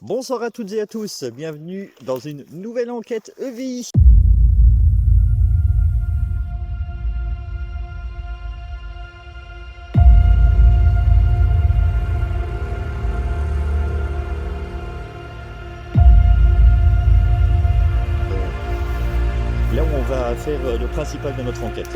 Bonsoir à toutes et à tous, bienvenue dans une nouvelle enquête EVI. Là où on va faire le principal de notre enquête.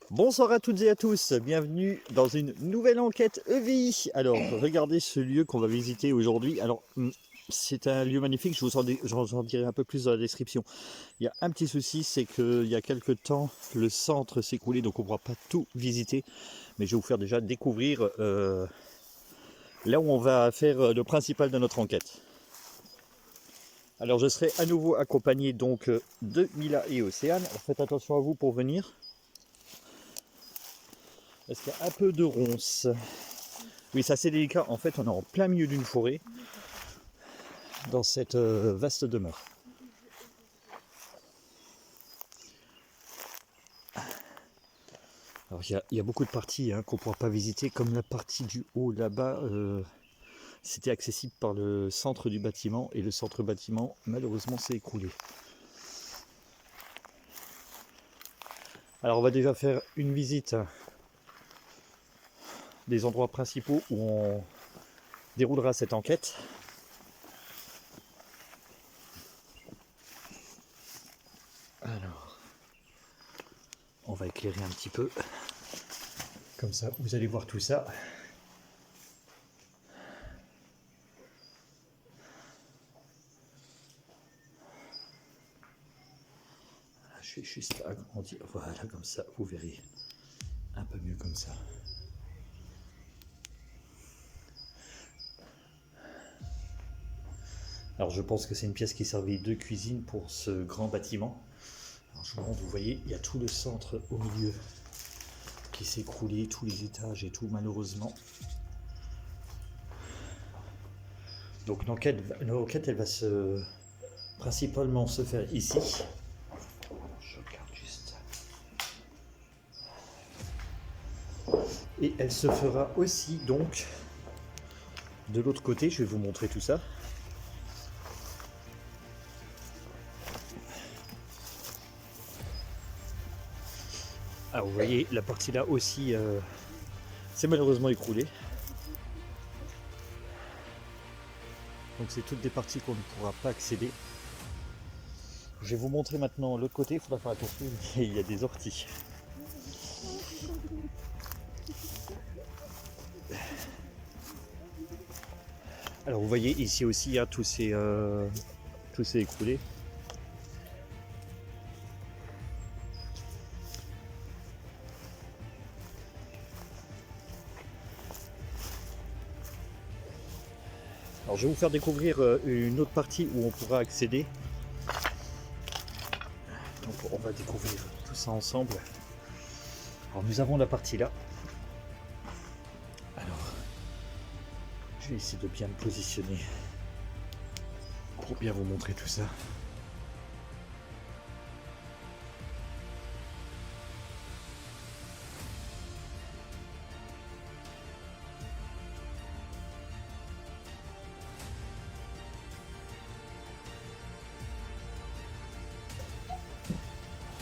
Bonsoir à toutes et à tous, bienvenue dans une nouvelle enquête EVI. Alors, regardez ce lieu qu'on va visiter aujourd'hui. Alors, c'est un lieu magnifique, j'en dirai un peu plus dans la description. Il y a un petit souci, c'est qu'il y a quelques temps, le centre s'est écroulé, donc on ne pourra pas tout visiter. Mais je vais vous faire déjà découvrir là où on va faire le principal de notre enquête. Alors, je serai à nouveau accompagné donc de Mila et Océane. Alors, faites attention à vous pour venir. Parce qu'il y a un peu de ronces. Oui, c'est assez délicat. En fait, on est en plein milieu d'une forêt, dans cette vaste demeure. Alors, il y a beaucoup de parties qu'on ne pourra pas visiter, comme la partie du haut là-bas. C'était accessible par le centre du bâtiment, et le centre bâtiment, malheureusement, s'est écroulé. Alors, on va déjà faire une visite des endroits principaux où on déroulera cette enquête. Alors, on va éclairer un petit peu. Comme ça, vous allez voir tout ça. Je vais juste agrandir. Voilà, comme ça, vous verrez un peu mieux comme ça. Alors je pense que c'est une pièce qui servait de cuisine pour ce grand bâtiment. Alors je vous montre, vous voyez, il y a tout le centre au milieu qui s'est écroulé, tous les étages et tout, malheureusement. Donc l'enquête elle va principalement se faire ici. Je regarde juste. Et elle se fera aussi donc de l'autre côté, je vais vous montrer tout ça. Alors vous voyez, la partie là aussi, c'est malheureusement écroulé. Donc c'est toutes des parties qu'on ne pourra pas accéder. Je vais vous montrer maintenant l'autre côté, il faudra faire attention, il y a des orties. Alors vous voyez ici aussi, tout s'est écroulé. Alors je vais vous faire découvrir une autre partie où on pourra accéder. Donc on va découvrir tout ça ensemble. Alors nous avons la partie là. Alors je vais essayer de bien me positionner pour bien vous montrer tout ça.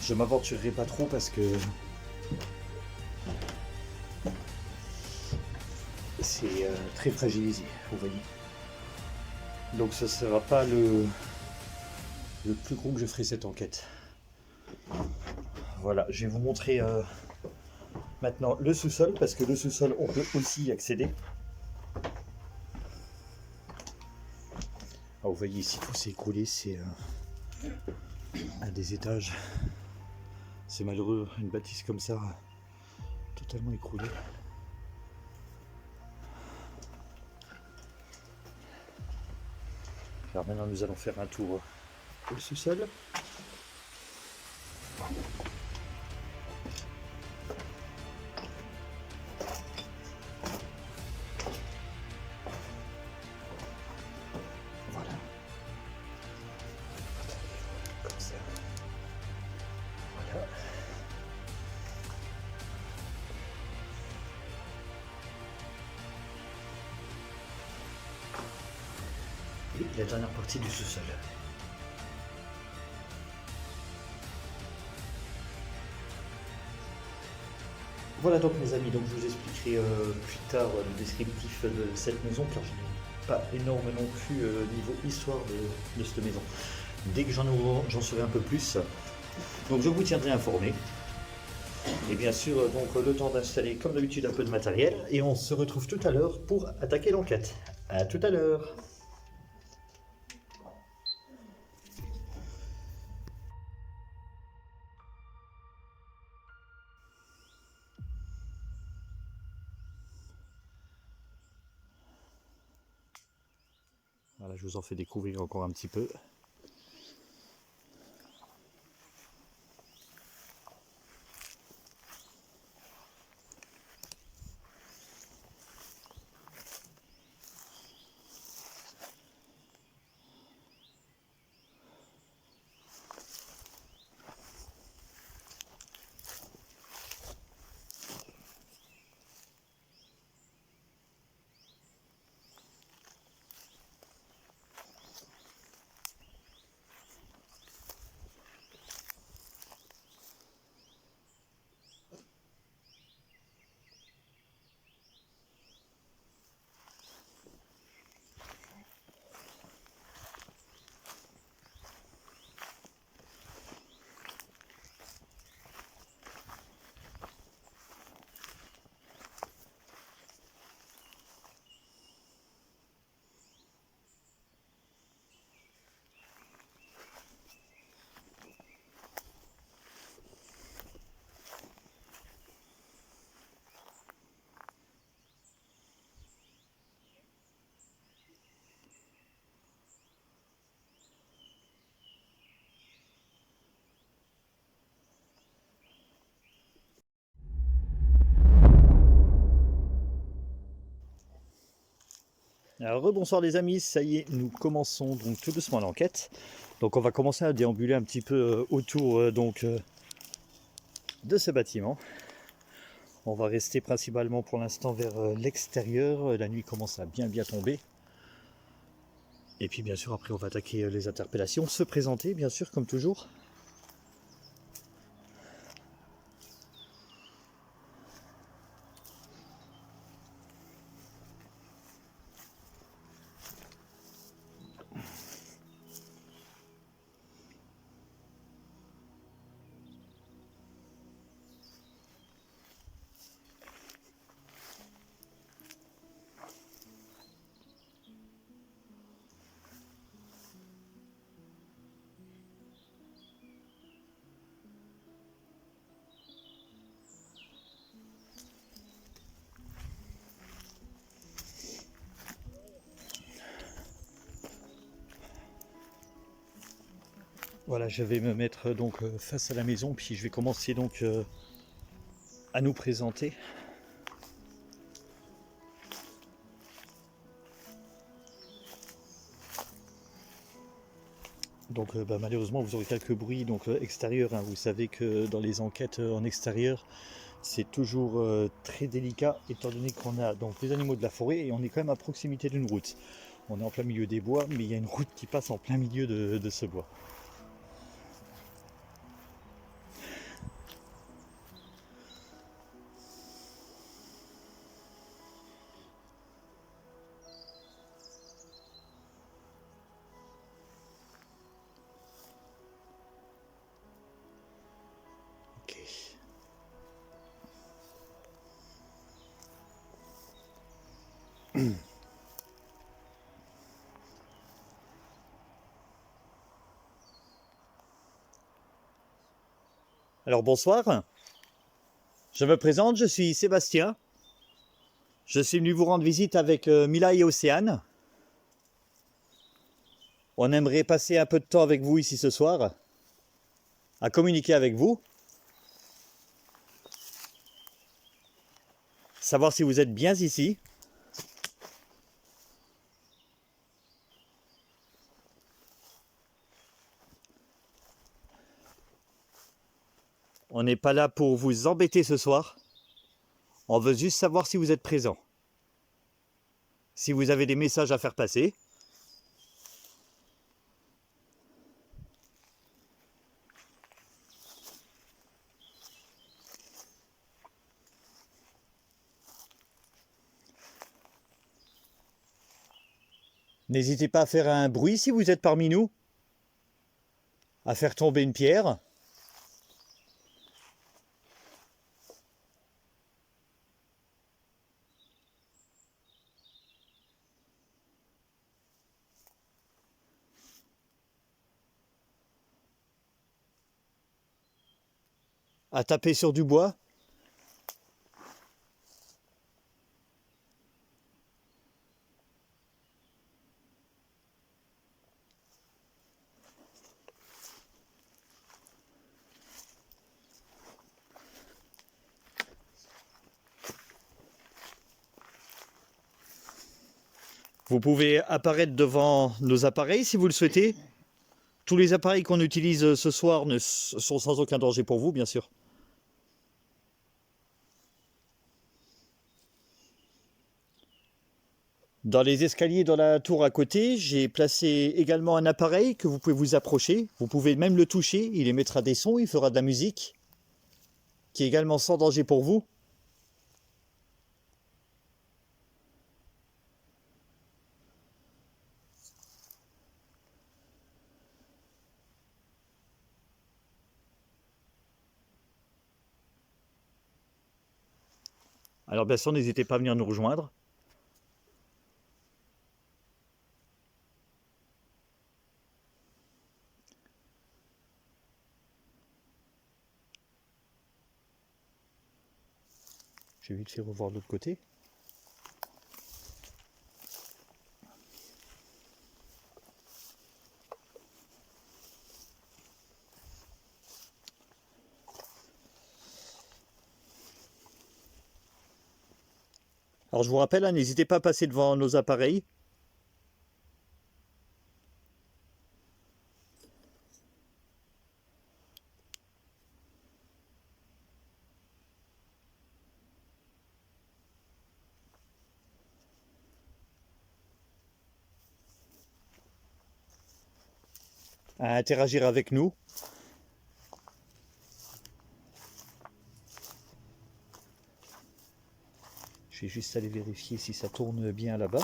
Je m'aventurerai pas trop parce que c'est très fragilisé, vous voyez. Donc ce sera pas le plus gros que je ferai cette enquête. Voilà, je vais vous montrer maintenant le sous-sol, parce que le sous-sol on peut aussi y accéder. Ah, vous voyez ici tout s'est écroulé, c'est un des étages. C'est malheureux, une bâtisse comme ça, totalement écroulée. Alors maintenant nous allons faire un tour au sous-sol. Voilà. Comme ça. Voilà. Et la dernière partie du sous-sol. Voilà donc mes amis, donc je vous expliquerai plus tard le descriptif de cette maison, car je n'ai pas énormément plus niveau histoire de cette maison. Dès que j'en saurai un peu plus, donc je vous tiendrai informé. Et bien sûr, donc le temps d'installer comme d'habitude un peu de matériel, et on se retrouve tout à l'heure pour attaquer l'enquête. À tout à l'heure. Voilà, je vous en fais découvrir encore un petit peu. Alors rebonsoir les amis, ça y est, nous commençons donc tout doucement l'enquête. Donc on va commencer à déambuler un petit peu autour de ce bâtiment. On va rester principalement pour l'instant vers l'extérieur, la nuit commence à bien tomber. Et puis bien sûr après on va attaquer les interpellations, se présenter bien sûr comme toujours. Voilà, je vais me mettre donc face à la maison, puis je vais commencer donc à nous présenter. Donc malheureusement vous aurez quelques bruits donc extérieurs, hein. Vous savez que dans les enquêtes en extérieur, c'est toujours très délicat étant donné qu'on a donc les animaux de la forêt et on est quand même à proximité d'une route. On est en plein milieu des bois, mais il y a une route qui passe en plein milieu de ce bois. Ok. Alors bonsoir, je me présente, je suis Sébastien. Je suis venu vous rendre visite avec Mila et Océane. On aimerait passer un peu de temps avec vous ici ce soir, à communiquer avec vous, savoir si vous êtes bien ici. On n'est pas là pour vous embêter ce soir. On veut juste savoir si vous êtes présent. Si vous avez des messages à faire passer. N'hésitez pas à faire un bruit si vous êtes parmi nous. À faire tomber une pierre. À taper sur du bois. Vous pouvez apparaître devant nos appareils si vous le souhaitez. Tous les appareils qu'on utilise ce soir sont sans aucun danger pour vous, bien sûr. Dans les escaliers dans la tour à côté, j'ai placé également un appareil que vous pouvez vous approcher. Vous pouvez même le toucher, il émettra des sons, il fera de la musique, qui est également sans danger pour vous. Alors bien sûr, n'hésitez pas à venir nous rejoindre. Je vais vite fait revoir de l'autre côté. Alors je vous rappelle, hein, n'hésitez pas à passer devant nos appareils. À interagir avec nous. Je vais juste aller vérifier si ça tourne bien là-bas.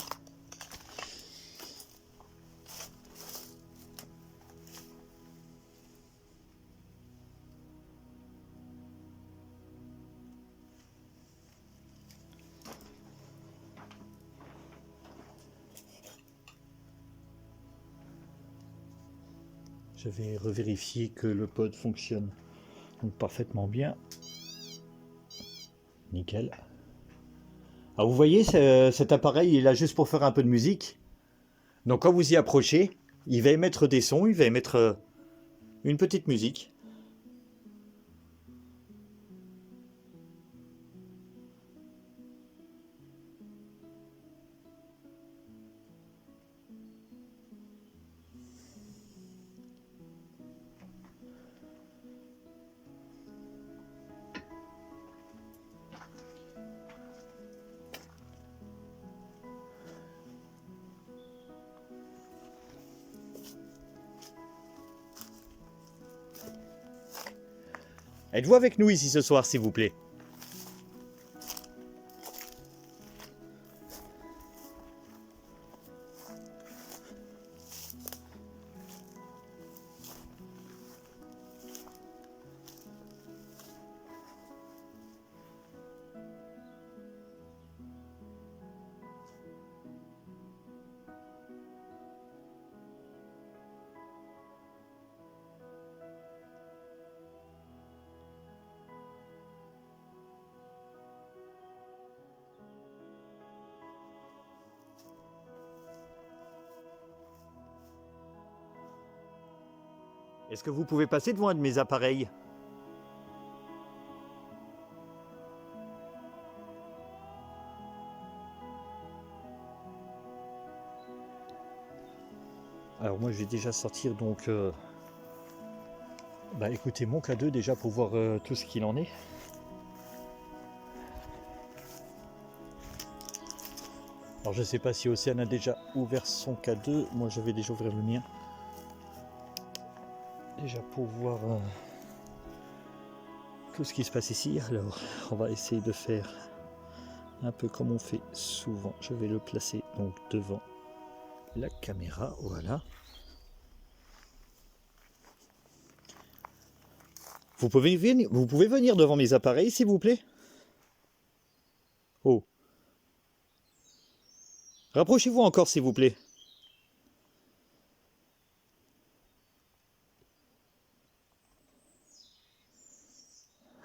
Je vais revérifier que le pod fonctionne donc parfaitement bien. Nickel. Alors vous voyez, cet appareil il est là juste pour faire un peu de musique. Donc quand vous y approchez, il va émettre des sons, il va émettre Une petite musique. Êtes-vous avec nous ici ce soir, s'il vous plaît? Est-ce que vous pouvez passer devant un de mes appareils? Alors moi je vais déjà sortir donc écoutez mon K2 déjà pour voir tout ce qu'il en est. Alors je sais pas si Océane a déjà ouvert son K2, moi je vais déjà ouvrir le mien. Déjà pour voir tout ce qui se passe ici. Alors on va essayer de faire un peu comme on fait souvent. Je vais le placer donc devant la caméra, voilà. Vous pouvez venir devant mes appareils s'il vous plaît? Oh. Rapprochez-vous encore s'il vous plaît.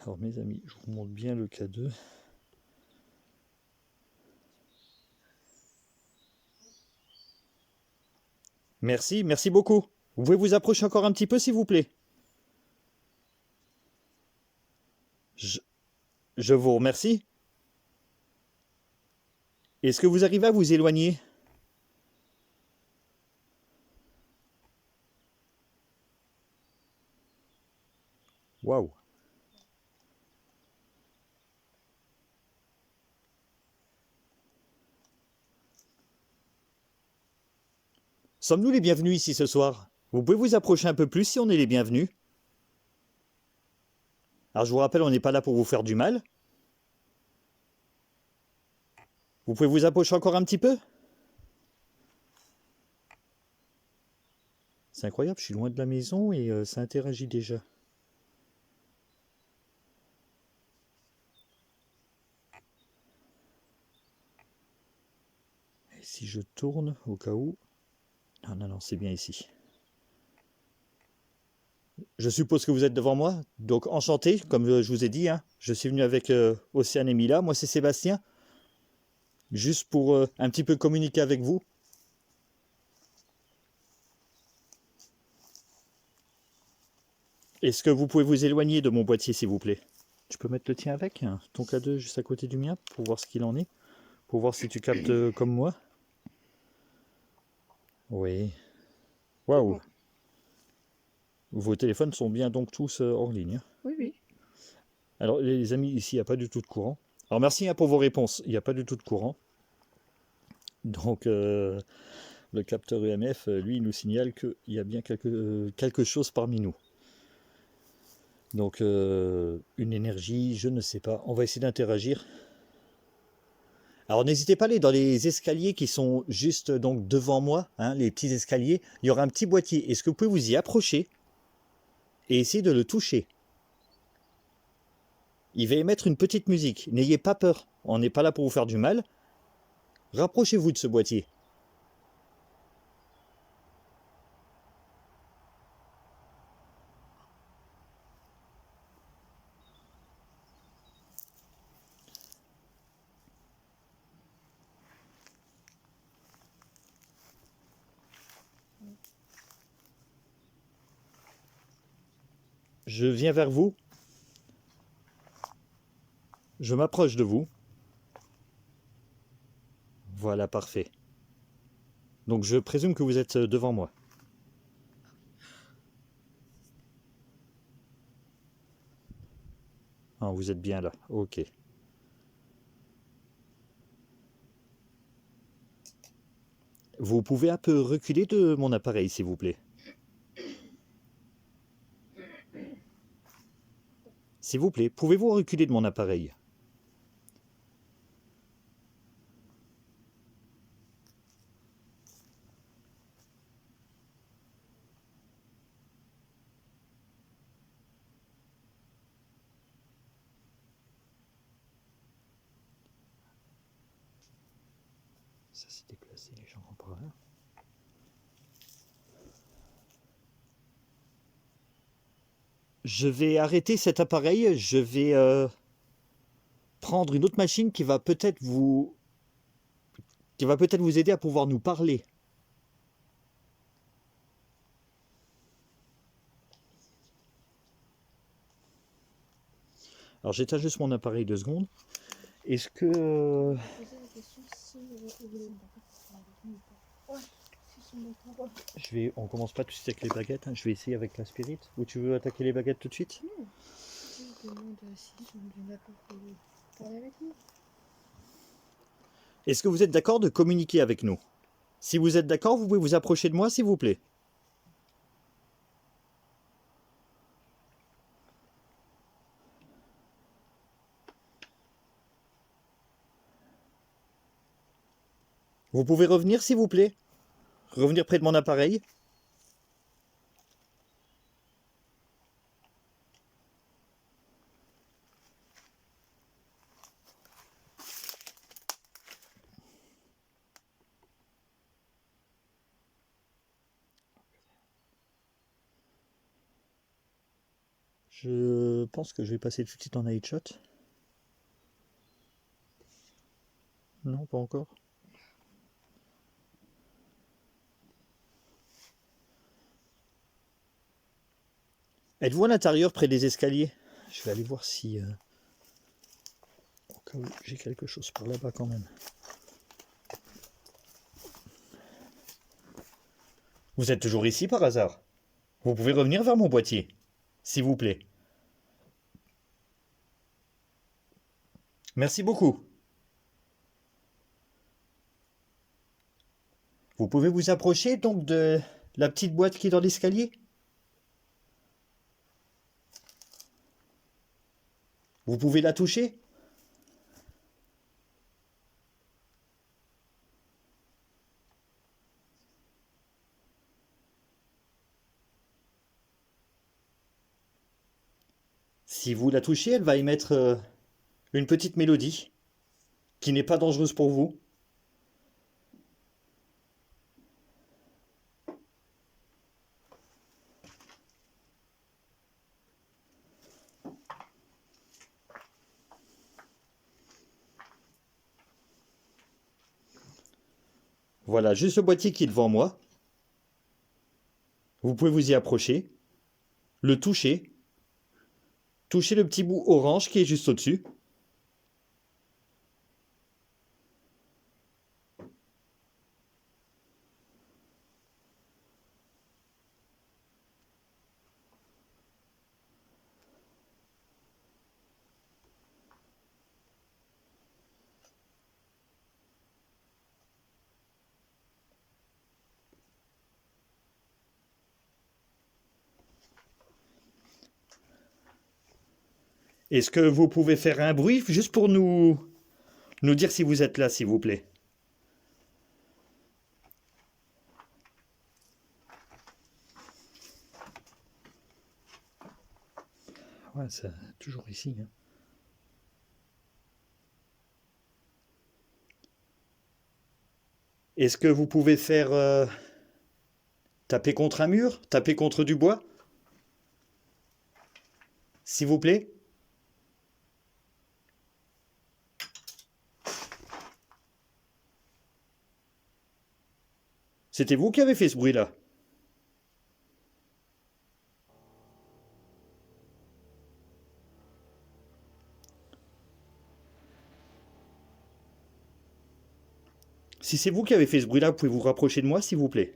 Alors mes amis, je vous montre bien le K2. Merci, merci beaucoup. Vous pouvez vous approcher encore un petit peu s'il vous plaît? Je vous remercie. Est-ce que vous arrivez à vous éloigner? Waouh. Sommes-nous les bienvenus ici ce soir? Vous pouvez vous approcher un peu plus si on est les bienvenus? Alors je vous rappelle, on n'est pas là pour vous faire du mal. Vous pouvez vous approcher encore un petit peu? C'est incroyable, je suis loin de la maison et ça interagit déjà. Et si je tourne au cas où... Non, non, non, c'est bien ici. Je suppose que vous êtes devant moi, donc enchanté, comme je vous ai dit. Hein. Je suis venu avec Océane et Mila, moi c'est Sébastien. Juste pour un petit peu communiquer avec vous. Est-ce que vous pouvez vous éloigner de mon boîtier s'il vous plaît? Tu peux mettre le tien avec, hein, ton K2 juste à côté du mien, pour voir ce qu'il en est. Pour voir si tu captes comme moi. Oui. Waouh. Vos téléphones sont bien donc tous hors ligne. Oui, oui. Alors les amis, ici il n'y a pas du tout de courant. Alors merci hein, pour vos réponses, il n'y a pas du tout de courant. Donc le capteur EMF, lui, il nous signale qu'il y a bien quelque chose parmi nous. Donc une énergie, je ne sais pas. On va essayer d'interagir. Alors n'hésitez pas à aller dans les escaliers qui sont juste donc devant moi, hein, les petits escaliers. Il y aura un petit boîtier. Est-ce que vous pouvez vous y approcher et essayer de le toucher? Il va émettre une petite musique. N'ayez pas peur. On n'est pas là pour vous faire du mal. Rapprochez-vous de ce boîtier. Je viens vers vous. Je m'approche de vous. Voilà, parfait. Donc je présume que vous êtes devant moi. Ah, vous êtes bien là. Ok. Vous pouvez un peu reculer de mon appareil, s'il vous plaît. S'il vous plaît, pouvez-vous reculer de mon appareil? Ça s'est déplacé, les gens comprennent pas. Je vais arrêter cet appareil, je vais prendre une autre machine qui va peut-être vous aider à pouvoir nous parler. Alors j'éteins juste mon appareil 2 secondes. Est-ce que on commence pas tout de suite avec les baguettes, hein. Je vais essayer avec la spirit. Ou tu veux attaquer les baguettes tout de suite? Non. Je demande si ils sont bien d'accord pour parler avec nous. Est-ce que vous êtes d'accord de communiquer avec nous? Si vous êtes d'accord, vous pouvez vous approcher de moi, s'il vous plaît. Vous pouvez revenir, s'il vous plaît? Revenir près de mon appareil. Je pense que je vais passer tout de suite en night shot. Non, pas encore. Êtes-vous à l'intérieur près des escaliers? Je vais aller voir si... au cas où j'ai quelque chose par là-bas quand même. Vous êtes toujours ici par hasard? Vous pouvez revenir vers mon boîtier, s'il vous plaît. Merci beaucoup. Vous pouvez vous approcher donc de la petite boîte qui est dans l'escalier? Vous pouvez la toucher? Si vous la touchez, elle va émettre une petite mélodie qui n'est pas dangereuse pour vous. Voilà, juste le boîtier qui est devant moi. Vous pouvez vous y approcher, le toucher, toucher le petit bout orange qui est juste au-dessus. Est-ce que vous pouvez faire un bruit juste pour nous dire si vous êtes là, s'il vous plaît? Ouais, c'est toujours ici, hein. Est-ce que vous pouvez faire taper contre un mur, taper contre du bois? S'il vous plaît? C'était vous qui avez fait ce bruit-là? Si c'est vous qui avez fait ce bruit-là, pouvez-vous vous rapprocher de moi, s'il vous plaît?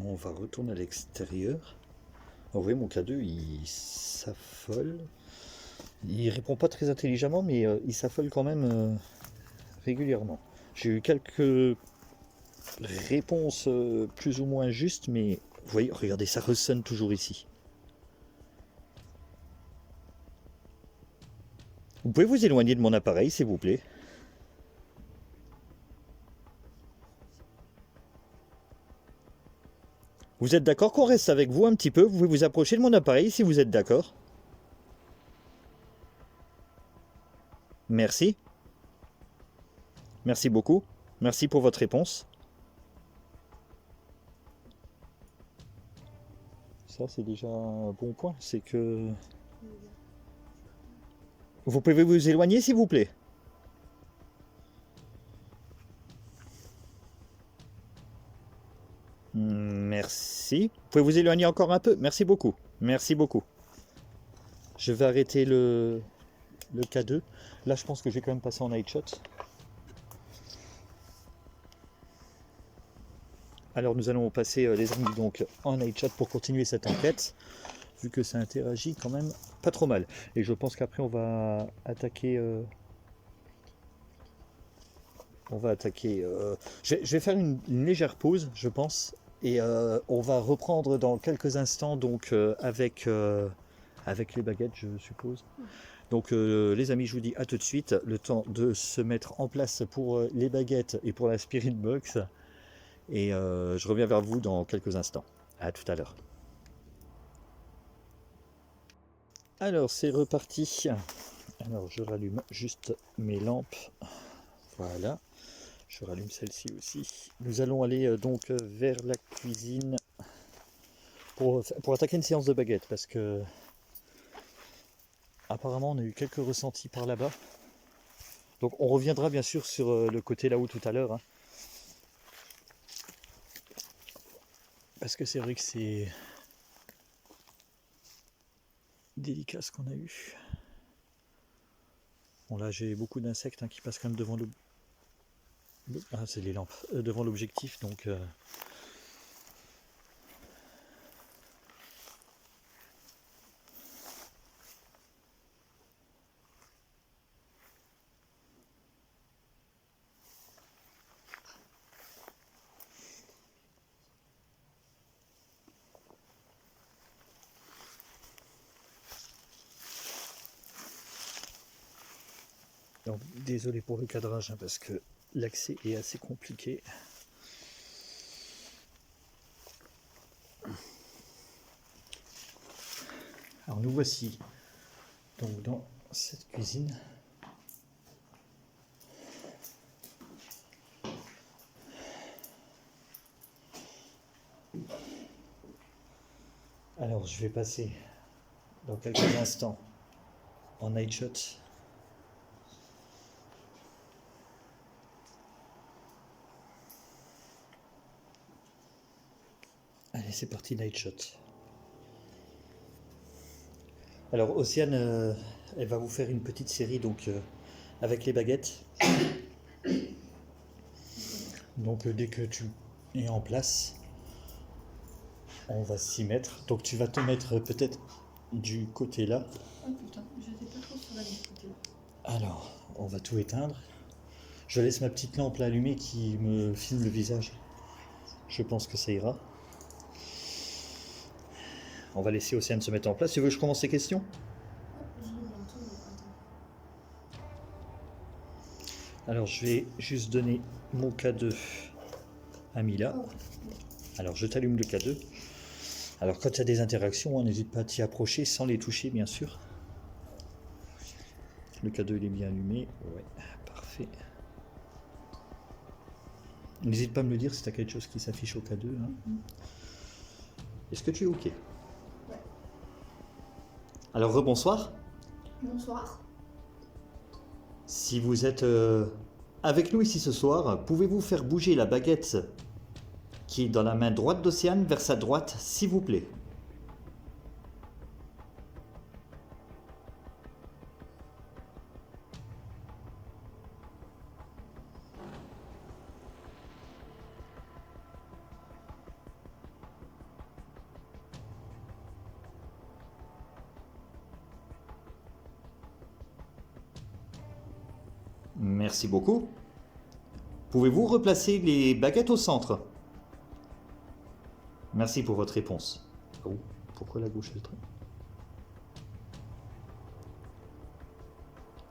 On va retourner à l'extérieur. En vrai, mon K2, il s'affole. Il répond pas très intelligemment, mais il s'affole quand même régulièrement. J'ai eu quelques réponses plus ou moins justes, mais vous voyez, regardez, ça ressonne toujours ici. Vous pouvez vous éloigner de mon appareil, s'il vous plaît? Vous êtes d'accord qu'on reste avec vous un petit peu? Vous pouvez vous approcher de mon appareil si vous êtes d'accord. Merci. Merci beaucoup. Merci pour votre réponse. Ça, c'est déjà un bon point. C'est que... Vous pouvez vous éloigner, s'il vous plaît? Merci. Vous pouvez vous éloigner encore un peu? Merci beaucoup. Merci beaucoup. Je vais arrêter le K2. Là, je pense que je vais quand même passer en night shot. Alors, nous allons passer, les amis, donc en night shot pour continuer cette enquête, vu que ça interagit quand même pas trop mal. Et je pense qu'après, on va attaquer... je vais faire une légère pause, je pense, et on va reprendre dans quelques instants, donc avec les baguettes, je suppose. Donc les amis, je vous dis à tout de suite, le temps de se mettre en place pour les baguettes et pour la Spirit Box, et je reviens vers vous dans quelques instants. À tout à l'heure. Alors c'est reparti. Alors je rallume juste mes lampes. Voilà. Je rallume celle-ci aussi. Nous allons aller donc vers la cuisine pour attaquer une séance de baguettes parce que apparemment on a eu quelques ressentis par là-bas. Donc on reviendra bien sûr sur le côté là-haut tout à l'heure. Hein. Parce que c'est vrai que c'est délicat ce qu'on a eu. Bon là j'ai beaucoup d'insectes hein, qui passent quand même devant le... Ah c'est les lampes. Devant l'objectif donc... Donc, désolé pour le cadrage hein, parce que l'accès est assez compliqué. Alors nous voici donc dans cette cuisine. Alors je vais passer dans quelques instants en night shot. Allez c'est parti night shot. Alors Océane, elle va vous faire une petite série donc avec les baguettes. Donc dès que tu es en place, on va s'y mettre. Donc tu vas te mettre peut-être du côté là. Oh putain, j'étais pas trop sur la côté. Alors, on va tout éteindre. Je laisse ma petite lampe là allumée qui me filme le visage. Je pense que ça ira. On va laisser Océane se mettre en place. Tu veux que je commence les questions? Alors je vais juste donner mon K2 à Mila. Alors je t'allume le K2. Alors quand il y a des interactions, n'hésite pas à t'y approcher sans les toucher, bien sûr. Le K2 il est bien allumé. Ouais, parfait. N'hésite pas à me le dire si tu as quelque chose qui s'affiche au K2. Hein. Est-ce que tu es OK? Ouais. Alors rebonsoir. Bonsoir. Si vous êtes avec nous ici ce soir, pouvez-vous faire bouger la baguette qui est dans la main droite d'Océane vers sa droite, s'il vous plaît? Merci beaucoup. Pouvez-vous replacer les baguettes au centre? Merci pour votre réponse. Oh, pourquoi la gauche elle traîne?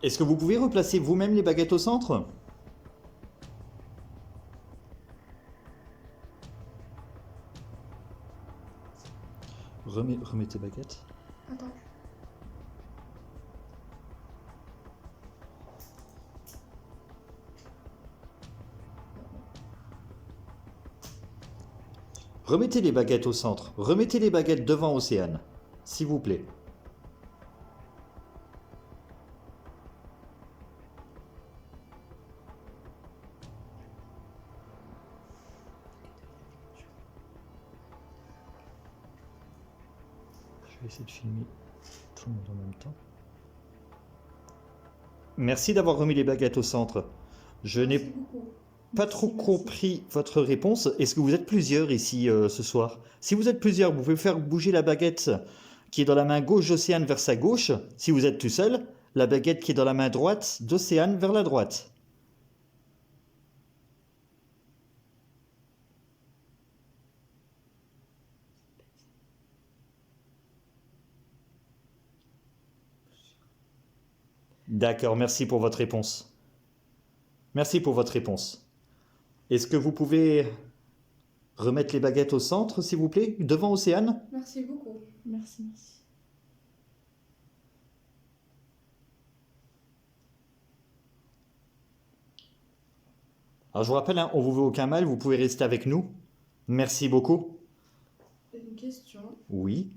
Est-ce que vous pouvez replacer vous-même les baguettes au centre? Remets tes baguettes. Attends. Remettez les baguettes au centre. Remettez les baguettes devant Océane, s'il vous plaît. Je vais essayer de filmer tout le monde en même temps. Merci d'avoir remis les baguettes au centre. Je n'ai pas trop compris votre réponse. Est-ce que vous êtes plusieurs ici ce soir? Si vous êtes plusieurs, vous pouvez faire bouger la baguette qui est dans la main gauche d'Océane vers sa gauche. Si vous êtes tout seul, la baguette qui est dans la main droite d'Océane vers la droite. D'accord, merci pour votre réponse. Merci pour votre réponse. Est-ce que vous pouvez remettre les baguettes au centre, s'il vous plaît, devant Océane? Merci beaucoup. Merci. Alors je vous rappelle, hein, on vous veut aucun mal, vous pouvez rester avec nous. Merci beaucoup. Une question. Oui.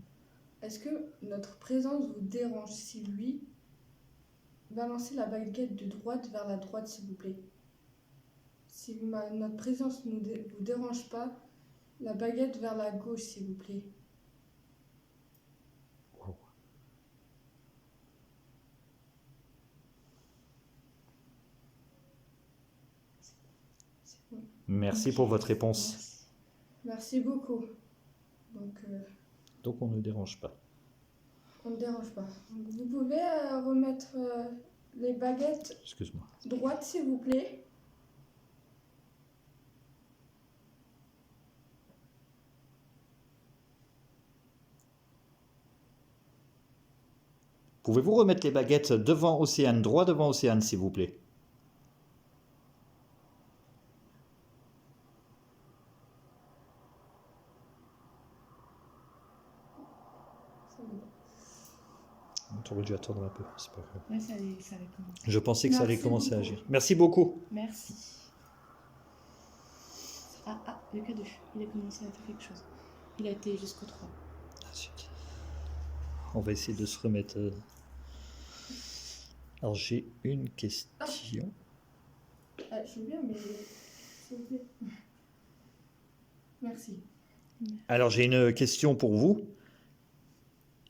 Est-ce que notre présence vous dérange si lui balancez la baguette de droite vers la droite, s'il vous plaît? Si notre présence ne vous dérange pas, la baguette vers la gauche, s'il vous plaît. Bon. Merci pour votre réponse. Merci beaucoup. Donc on ne dérange pas. On ne dérange pas. Donc, vous pouvez remettre les baguettes Excuse-moi. droites, s'il vous plaît. Pouvez-vous remettre les baguettes devant Océane, droit devant Océane, s'il vous plaît? On aurait dû attendre un peu, c'est pas grave. Ouais, ça allait commencer. Je pensais que ça allait Merci commencer à beaucoup. agir. Merci beaucoup. Merci. Le K2, il a commencé à faire quelque chose. Il a été jusqu'au 3. Ah, zut. On va essayer de se remettre. Alors j'ai une question. Je veux bien, mais s'il vous plaît. Merci. Alors j'ai une question pour vous.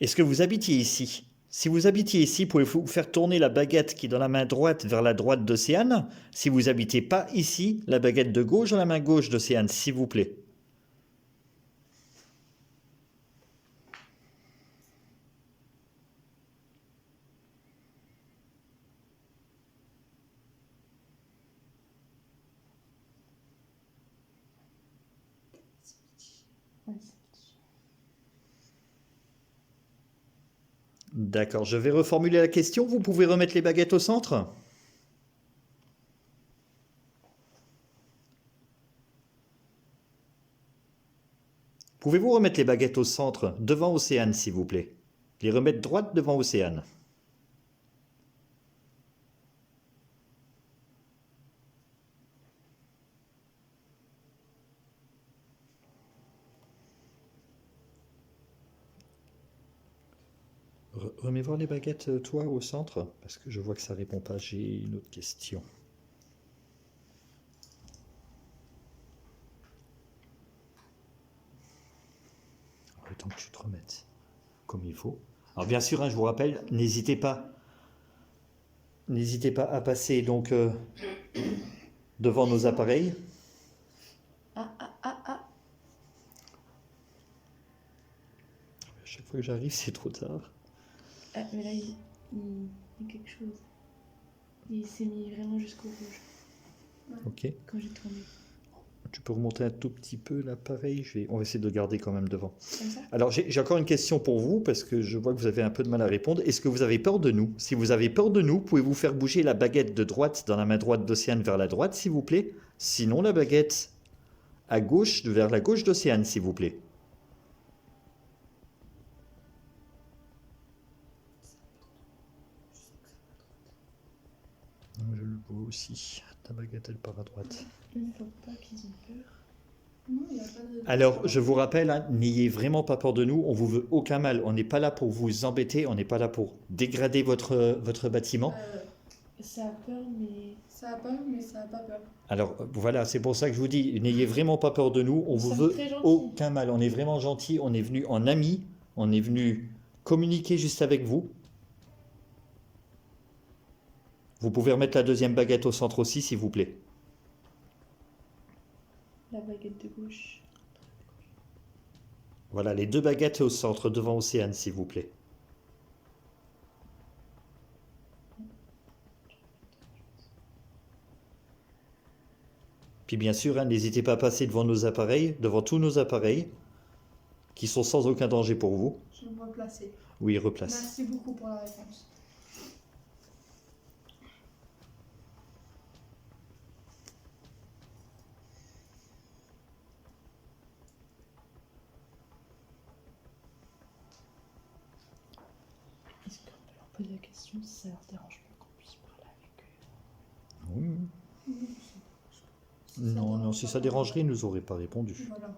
Est-ce que vous habitiez ici? Si vous habitiez ici, pouvez-vous faire tourner la baguette qui est dans la main droite vers la droite d'Océane? Si vous habitez pas ici, la baguette de gauche dans la main gauche d'Océane, s'il vous plaît. D'accord, je vais reformuler la question. Vous pouvez remettre les baguettes au centre? Pouvez-vous remettre les baguettes au centre, devant Océane, s'il vous plaît? Les remettre droite devant Océane. Remets voir les baguettes, toi, au centre, parce que je vois que ça répond pas. J'ai une autre question. Le temps que tu te remettes comme il faut. Alors bien sûr, hein, je vous rappelle, n'hésitez pas à passer donc devant nos appareils. Ah, ah, ah, ah. À chaque fois que j'arrive, c'est trop tard. Ah, mais là, il y a quelque chose. Il s'est mis vraiment jusqu'au rouge Ok. quand j'ai tourné. Tu peux remonter un tout petit peu l'appareil. On va essayer de le garder quand même devant. Comme ça? Alors j'ai encore une question pour vous, parce que je vois que vous avez un peu de mal à répondre. Est-ce que vous avez peur de nous? Si vous avez peur de nous, pouvez-vous faire bouger la baguette de droite dans la main droite d'Océane vers la droite, s'il vous plaît? Sinon, la baguette à gauche vers la gauche d'Océane, s'il vous plaît. Je le vois aussi. Ta baguette, elle part à droite. Il ne faut pas qu'ils aient peur. Non, il n'y a pas de raison. Alors, je vous rappelle, hein, n'ayez vraiment pas peur de nous. On vous veut aucun mal. On n'est pas là pour vous embêter. On n'est pas là pour dégrader votre bâtiment. Ça a peur, mais... Ça a peur, mais ça n'a pas peur. Alors voilà, c'est pour ça que je vous dis, n'ayez vraiment pas peur de nous, on vous veut aucun mal, on est vraiment gentil, on est venu en amis, on est venu communiquer juste avec vous. Vous pouvez remettre la deuxième baguette au centre aussi, s'il vous plaît. La baguette de gauche. Voilà, les deux baguettes au centre, devant Océane, s'il vous plaît. Puis bien sûr, hein, n'hésitez pas à passer devant nos appareils, devant tous nos appareils, qui sont sans aucun danger pour vous. Je vais replacer. Oui, replace. Merci beaucoup pour la réponse. Est-ce qu'on peut leur poser la question si ça leur dérange pas qu'on puisse parler avec eux? Oui. Non, non, si ça dérangerait, ils ne nous auraient pas répondu. Voilà.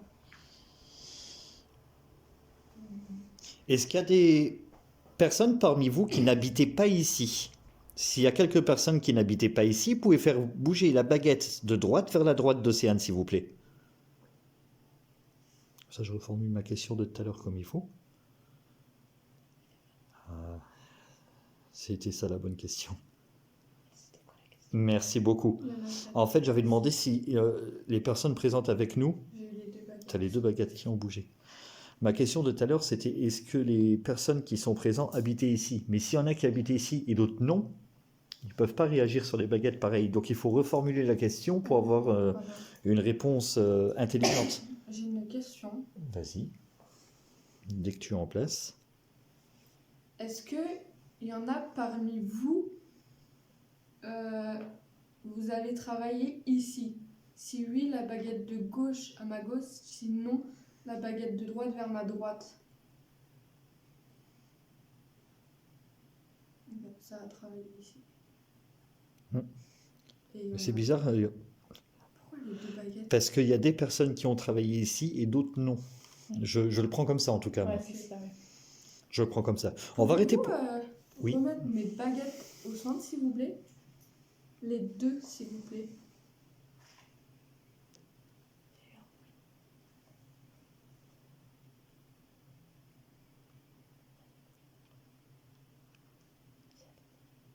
Est-ce qu'il y a des personnes parmi vous qui n'habitaient pas ici? S'il y a quelques personnes qui n'habitaient pas ici, vous pouvez faire bouger la baguette de droite vers la droite d'Océane, s'il vous plaît. Ça, je reformule ma question de tout à l'heure comme il faut. Ah, c'était ça la bonne question. Merci beaucoup. En fait, j'avais demandé si les personnes présentes avec nous, tu as les deux baguettes qui ont bougé. Ma question de tout à l'heure, c'était est-ce que les personnes qui sont présentes habitaient ici? Mais s'il y en a qui habitaient ici et d'autres non, ils ne peuvent pas réagir sur les baguettes pareilles. Donc il faut reformuler la question pour avoir une réponse intelligente. J'ai une question. Vas-y. Dès que tu es en place. Est-ce qu'il y en a parmi vous, vous avez travaillé ici? Si oui, la baguette de gauche à ma gauche, sinon la baguette de droite vers ma droite. Donc, ça a travaillé ici. C'est bizarre. Pourquoi les deux baguettes? Parce qu'il y a des personnes qui ont travaillé ici et d'autres non. Je le prends comme ça en tout cas. Ouais, c'est ça, ouais. Je le prends comme ça. On va arrêter pour... Oui. Remettre mes baguettes au centre, s'il vous plaît. Les deux, s'il vous plaît.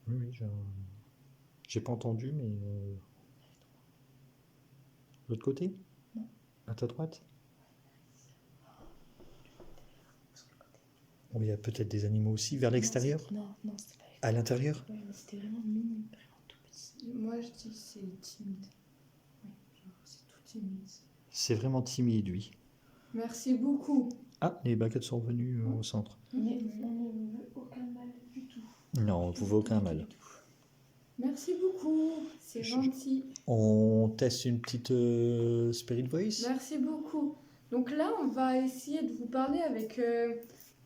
Oui, j'ai pas entendu, mais... L'autre côté? Non. À ta droite? Bon, il y a peut-être des animaux aussi. Vers l'extérieur? Non, c'était pas. À l'intérieur? Oui, mais c'était vraiment mignon, vraiment tout petit. Moi, je dis que c'est timide. Oui, genre, c'est tout timide. C'est vraiment timide, oui. Merci beaucoup. Ah, les baguettes sont revenues au centre. Mais on ne vous veut aucun mal du tout. Non, on ne vous veut aucun mal. Merci beaucoup, c'est gentil. On teste une petite Spirit Voice? Merci beaucoup. Donc là, on va essayer de vous parler avec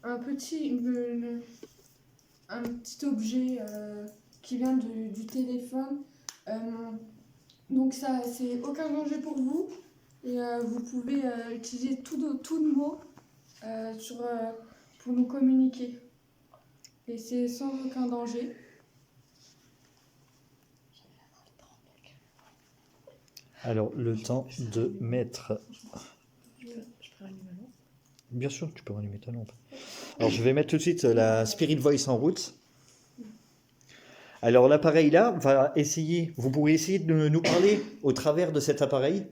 un petit objet qui vient du téléphone. Euh, donc ça, c'est aucun danger pour vous. Et vous pouvez utiliser tout de mots pour nous communiquer. Et c'est sans aucun danger. Alors, le temps de mettre... Je peux rallumer ma lampe. Bien sûr, tu peux rallumer ta lampe. Alors, je vais mettre tout de suite la Spirit Voice en route. Alors, l'appareil là va essayer... Vous pourrez essayer de nous parler au travers de cet appareil.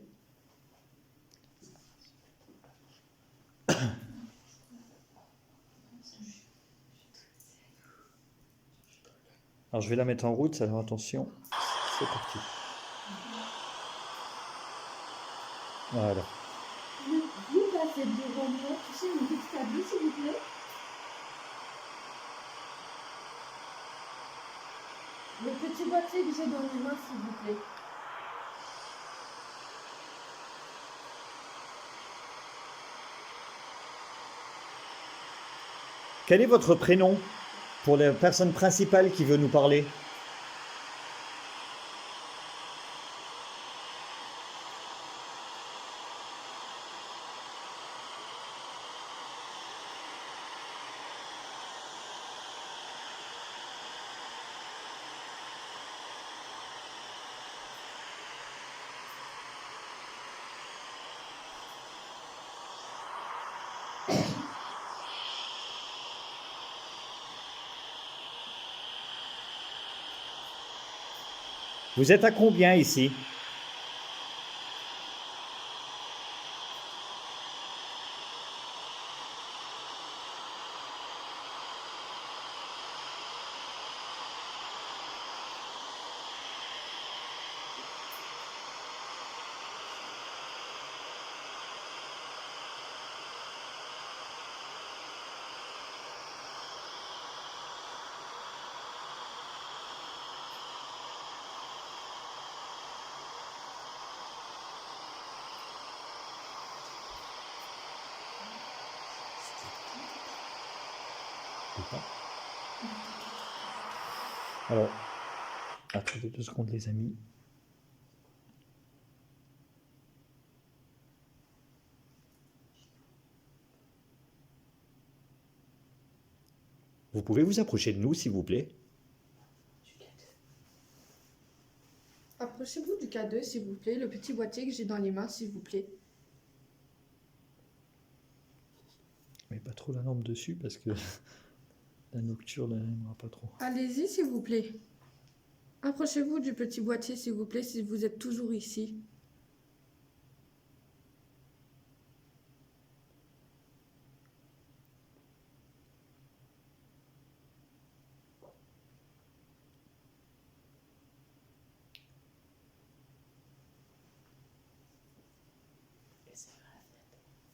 Alors, je vais la mettre en route. Alors, attention. C'est parti. Voilà. Vous passez devant moi, tu sais, une petite table, s'il vous plaît. Le petit boîtier que j'ai dans les mains, s'il vous plaît. Quel est votre prénom pour la personne principale qui veut nous parler? Vous êtes à combien ici? Alors, attendez 2 secondes les amis. Vous pouvez vous approcher de nous s'il vous plaît? Approchez-vous du K2, s'il vous plaît, le petit boîtier que j'ai dans les mains, s'il vous plaît. Mais pas trop la lampe dessus parce que la nocturne n'aimera pas trop. Allez-y, s'il vous plaît. Approchez-vous du petit boîtier, s'il vous plaît, si vous êtes toujours ici.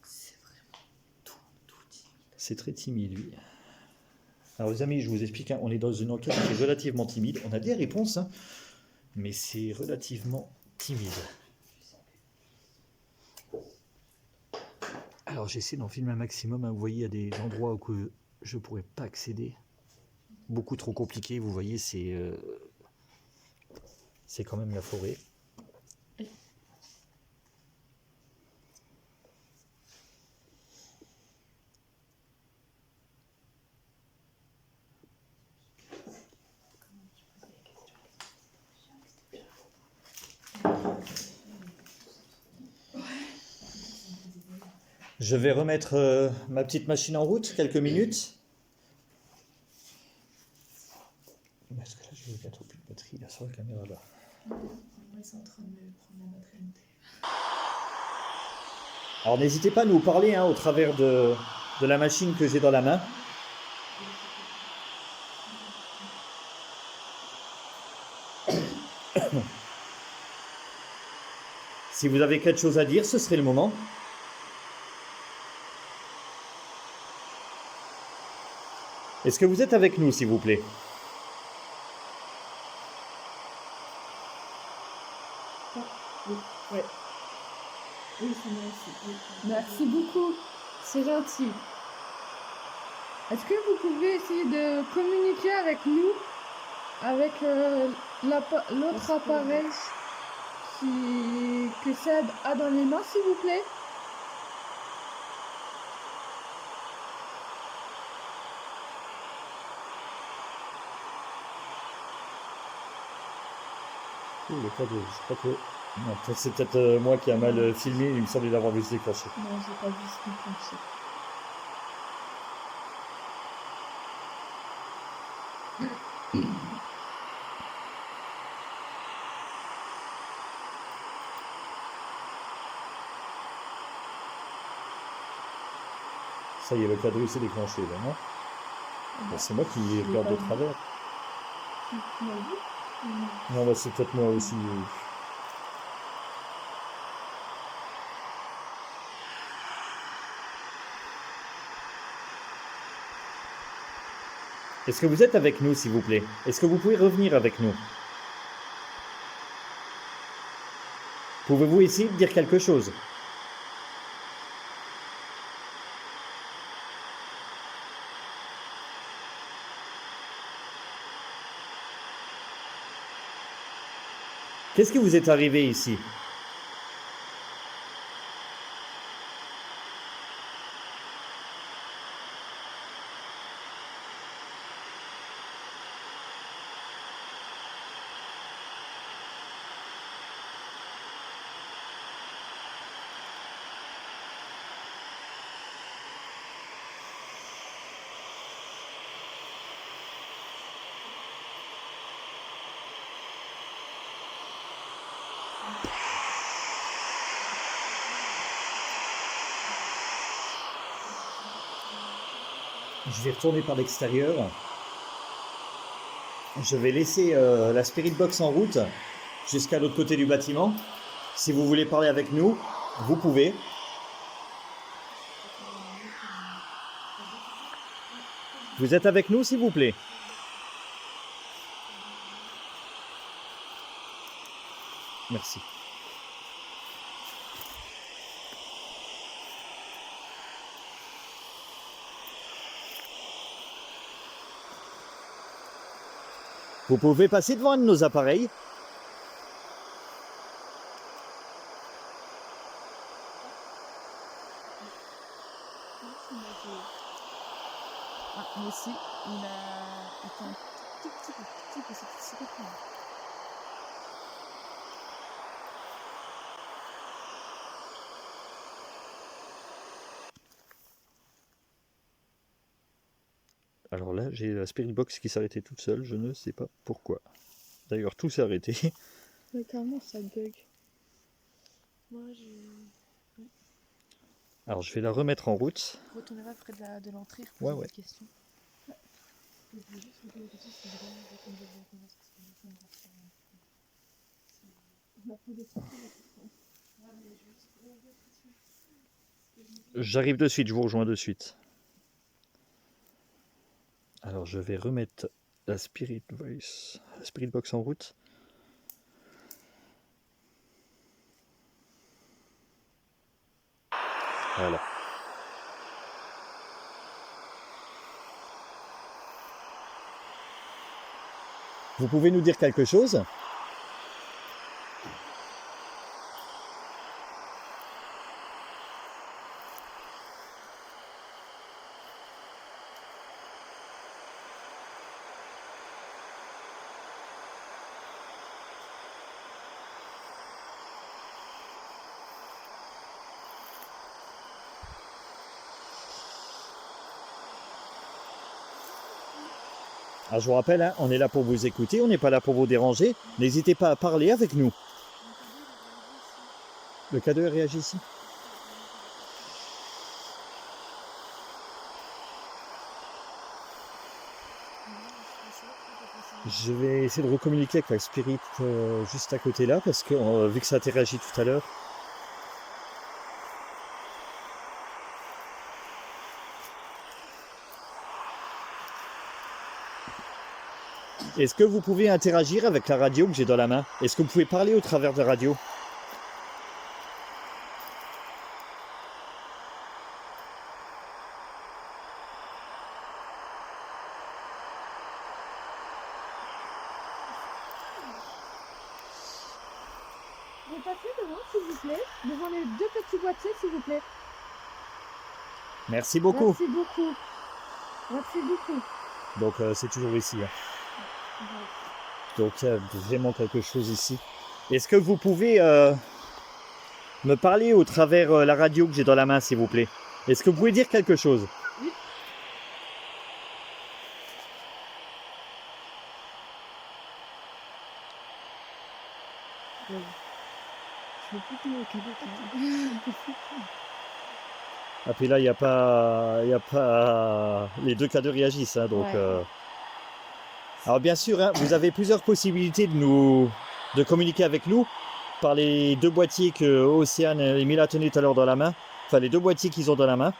C'est vraiment tout timide. C'est très timide lui. Alors les amis, je vous explique, hein, on est dans une enquête qui est relativement timide. On a des réponses, hein, mais c'est relativement timide. Alors j'essaie d'en filmer un maximum, hein. Vous voyez, il y a des endroits où je ne pourrais pas accéder. Beaucoup trop compliqué, vous voyez, c'est quand même la forêt. Je vais remettre ma petite machine en route, quelques minutes. Est-ce que là, je vais bientôt plus de batterie là, sur la caméra là. Ils sont en train de me prendre la batterie. Alors n'hésitez pas à nous parler, hein, au travers de la machine que j'ai dans la main. Si vous avez quelque chose à dire, ce serait le moment. Est-ce que vous êtes avec nous, s'il vous plaît? Oui, ouais. Oui, c'est moi aussi. Oui. Merci beaucoup, c'est gentil. Est-ce que vous pouvez essayer de communiquer avec nous, avec l'autre appareil que Seb a dans les mains, s'il vous plaît? Oh, le cadeau, je crois que... Non, c'est peut-être moi qui a mal filmé, il me semblait l'avoir vu se déclencher. Non, j'ai pas vu ce déclencher. Ça y est, le cadeau il s'est déclenché là, non? Bah, c'est moi qui regarde de travers. Tu m'as vu? Non, bah, c'est peut-être moi aussi. Est-ce que vous êtes avec nous, s'il vous plaît? Est-ce que vous pouvez revenir avec nous? Pouvez-vous essayer de dire quelque chose? Qu'est-ce qui vous est arrivé ici? Je vais retourner par l'extérieur. Je vais laisser la Spirit Box en route jusqu'à l'autre côté du bâtiment. Si vous voulez parler avec nous, vous pouvez. Vous êtes avec nous, s'il vous plaît? Merci. Vous pouvez passer devant un de nos appareils. Ah, moi aussi, il a été un tout petit peu, c'est tout petit. Alors là, j'ai la Spirit Box qui s'est arrêtée toute seule, je ne sais pas pourquoi. D'ailleurs, tout s'est arrêté. Mais carrément, ça bug. Moi, j'ai. Alors, je vais la remettre en route. Retournez pas près de l'entrée, je Ouais, pose ouais. une question. Je voulais juste vous poser une question, si vraiment vous répondez directement, parce que c'est une question J'arrive de suite, je vous rejoins de suite. Alors, je vais remettre la Spirit Box en route. Voilà. Vous pouvez nous dire quelque chose? Alors, je vous rappelle, hein, on est là pour vous écouter, on n'est pas là pour vous déranger. N'hésitez pas à parler avec nous. Le cadeau réagit ici. Je vais essayer de recommuniquer avec la Spirit juste à côté là, parce que vu que ça a été réagi tout à l'heure. Est-ce que vous pouvez interagir avec la radio que j'ai dans la main? Est-ce que vous pouvez parler au travers de la radio? pouvez passer devant, s'il vous plaît, devant les deux petits boîtiers, s'il vous plaît. Merci beaucoup. Merci beaucoup. Merci beaucoup. Donc c'est toujours ici. Hein. Donc il y a vraiment quelque chose ici. Est-ce que vous pouvez me parler au travers la radio que j'ai dans la main, s'il vous plaît? Est-ce que vous pouvez dire quelque chose? Je veux plus que le cadeau. Ah puis là il y a pas les deux cadeaux réagissent hein, donc. Ouais. Alors bien sûr hein, vous avez plusieurs possibilités de communiquer avec nous par les deux boîtiers que Océane et Mila tenaient tout à l'heure dans la main, enfin les deux boîtiers qu'ils ont dans la main,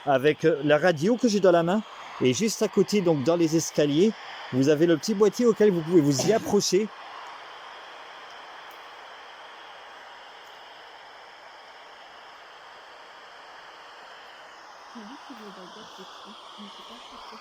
avec la radio que j'ai dans la main et juste à côté donc dans les escaliers vous avez le petit boîtier auquel vous pouvez vous y approcher. J'ai vu qu'il y avait de la boîte dessus, mais c'est pas ce que c'est.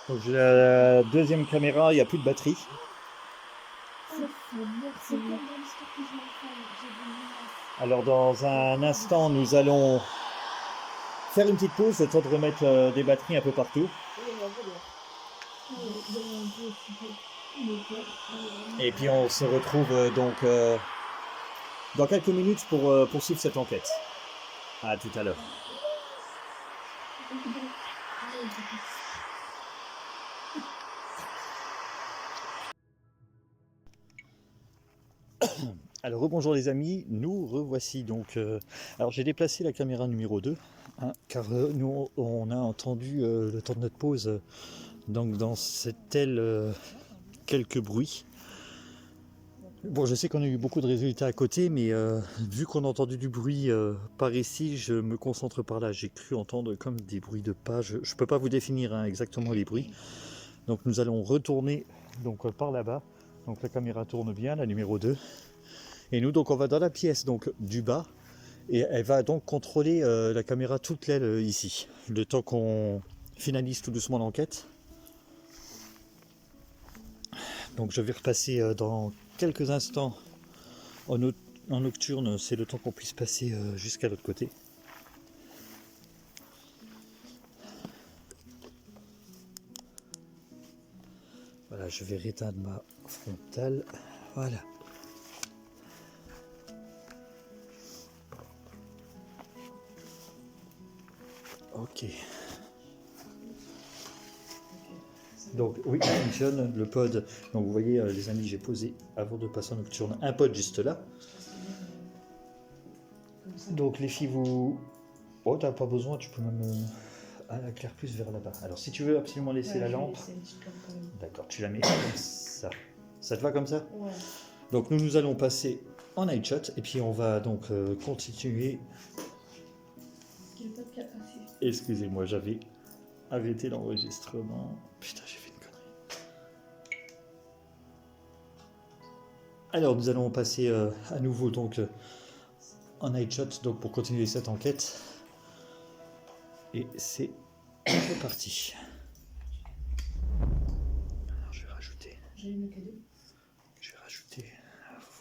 Donc j'ai la deuxième caméra, il n'y a plus de batterie. C'est comme dans l'histoire que je m'en fais, j'ai vu. Alors dans un instant nous allons faire une petite pause, le temps de remettre des batteries un peu partout. Et puis on se retrouve donc dans quelques minutes pour poursuivre cette enquête. À tout à l'heure. Alors rebonjour les amis, nous revoici donc. Alors j'ai déplacé la caméra numéro 2, hein, car nous on a entendu le temps de notre pause donc dans cette aile quelques bruits. Bon, je sais qu'on a eu beaucoup de résultats à côté, mais vu qu'on a entendu du bruit par ici, je me concentre par là. J'ai cru entendre comme des bruits de pas. Je ne peux pas vous définir hein, exactement les bruits. Donc nous allons retourner donc, par là-bas. Donc la caméra tourne bien, la numéro 2. Et nous, donc, on va dans la pièce donc, du bas. Et elle va donc contrôler la caméra toute l'aile ici. Le temps qu'on finalise tout doucement l'enquête. Donc je vais repasser dans quelques instants en nocturne, c'est le temps qu'on puisse passer jusqu'à l'autre côté. Voilà, je vais réteindre ma frontale. Voilà. Ok. Donc oui, ça fonctionne, le pod. Donc vous voyez les amis, j'ai posé avant de passer en nocturne un pod juste là. Donc les filles, vous... Oh, t'as pas besoin, tu peux même éclaire plus vers là-bas. Alors si tu veux absolument laisser la lampe, d'accord, tu la mets comme ça. Ça te va comme ça? Ouais. Donc nous allons passer en night shot et puis on va donc continuer. Excusez-moi, j'avais arrêté l'enregistrement. Putain, j'ai fait une connerie. Alors nous allons passer à nouveau donc en night shot donc pour continuer cette enquête. Et c'est parti. Alors je vais rajouter. J'ai eu le cadeau. Je vais rajouter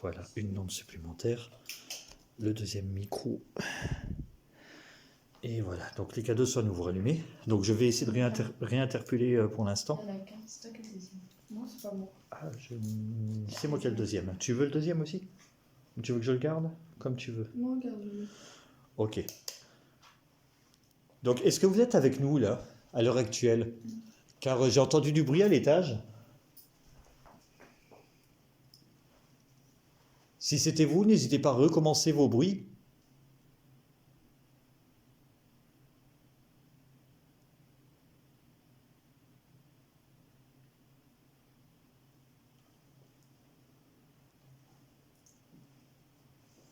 voilà une lampe supplémentaire, le deuxième micro. Et voilà, donc les cadeaux sont à nouveau rallumés. Donc je vais essayer de réinterpeller pour l'instant. La carte, c'est toi qui es le deuxième. Non, c'est pas moi. Ah, c'est moi qui ai le deuxième. Tu veux le deuxième aussi? Tu veux que je le garde? Comme tu veux. Non, regarde-le. Ok. Donc est-ce que vous êtes avec nous là, à l'heure actuelle? Car j'ai entendu du bruit à l'étage. Si c'était vous, n'hésitez pas à recommencer vos bruits.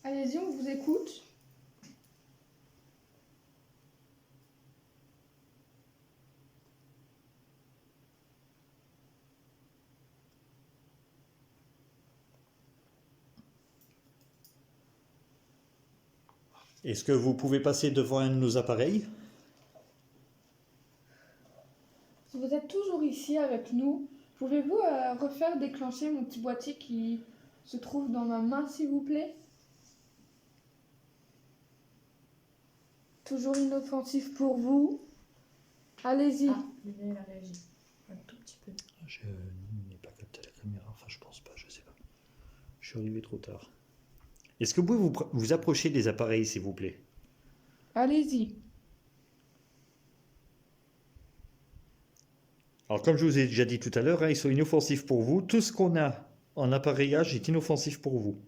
Allez-y, on vous écoute. Est-ce que vous pouvez passer devant un de nos appareils? Si vous êtes toujours ici avec nous, pouvez-vous refaire déclencher mon petit boîtier qui se trouve dans ma main, s'il vous plaît? Toujours inoffensif pour vous. Allez-y. Ah, elle a réagi. Un tout petit peu. Je n'ai pas capté la caméra, enfin je pense pas, je sais pas. Je suis arrivé trop tard. Est-ce que vous pouvez vous approcher des appareils, s'il vous plaît? Allez-y. Alors comme je vous ai déjà dit tout à l'heure, hein, ils sont inoffensifs pour vous. Tout ce qu'on a en appareillage est inoffensif pour vous.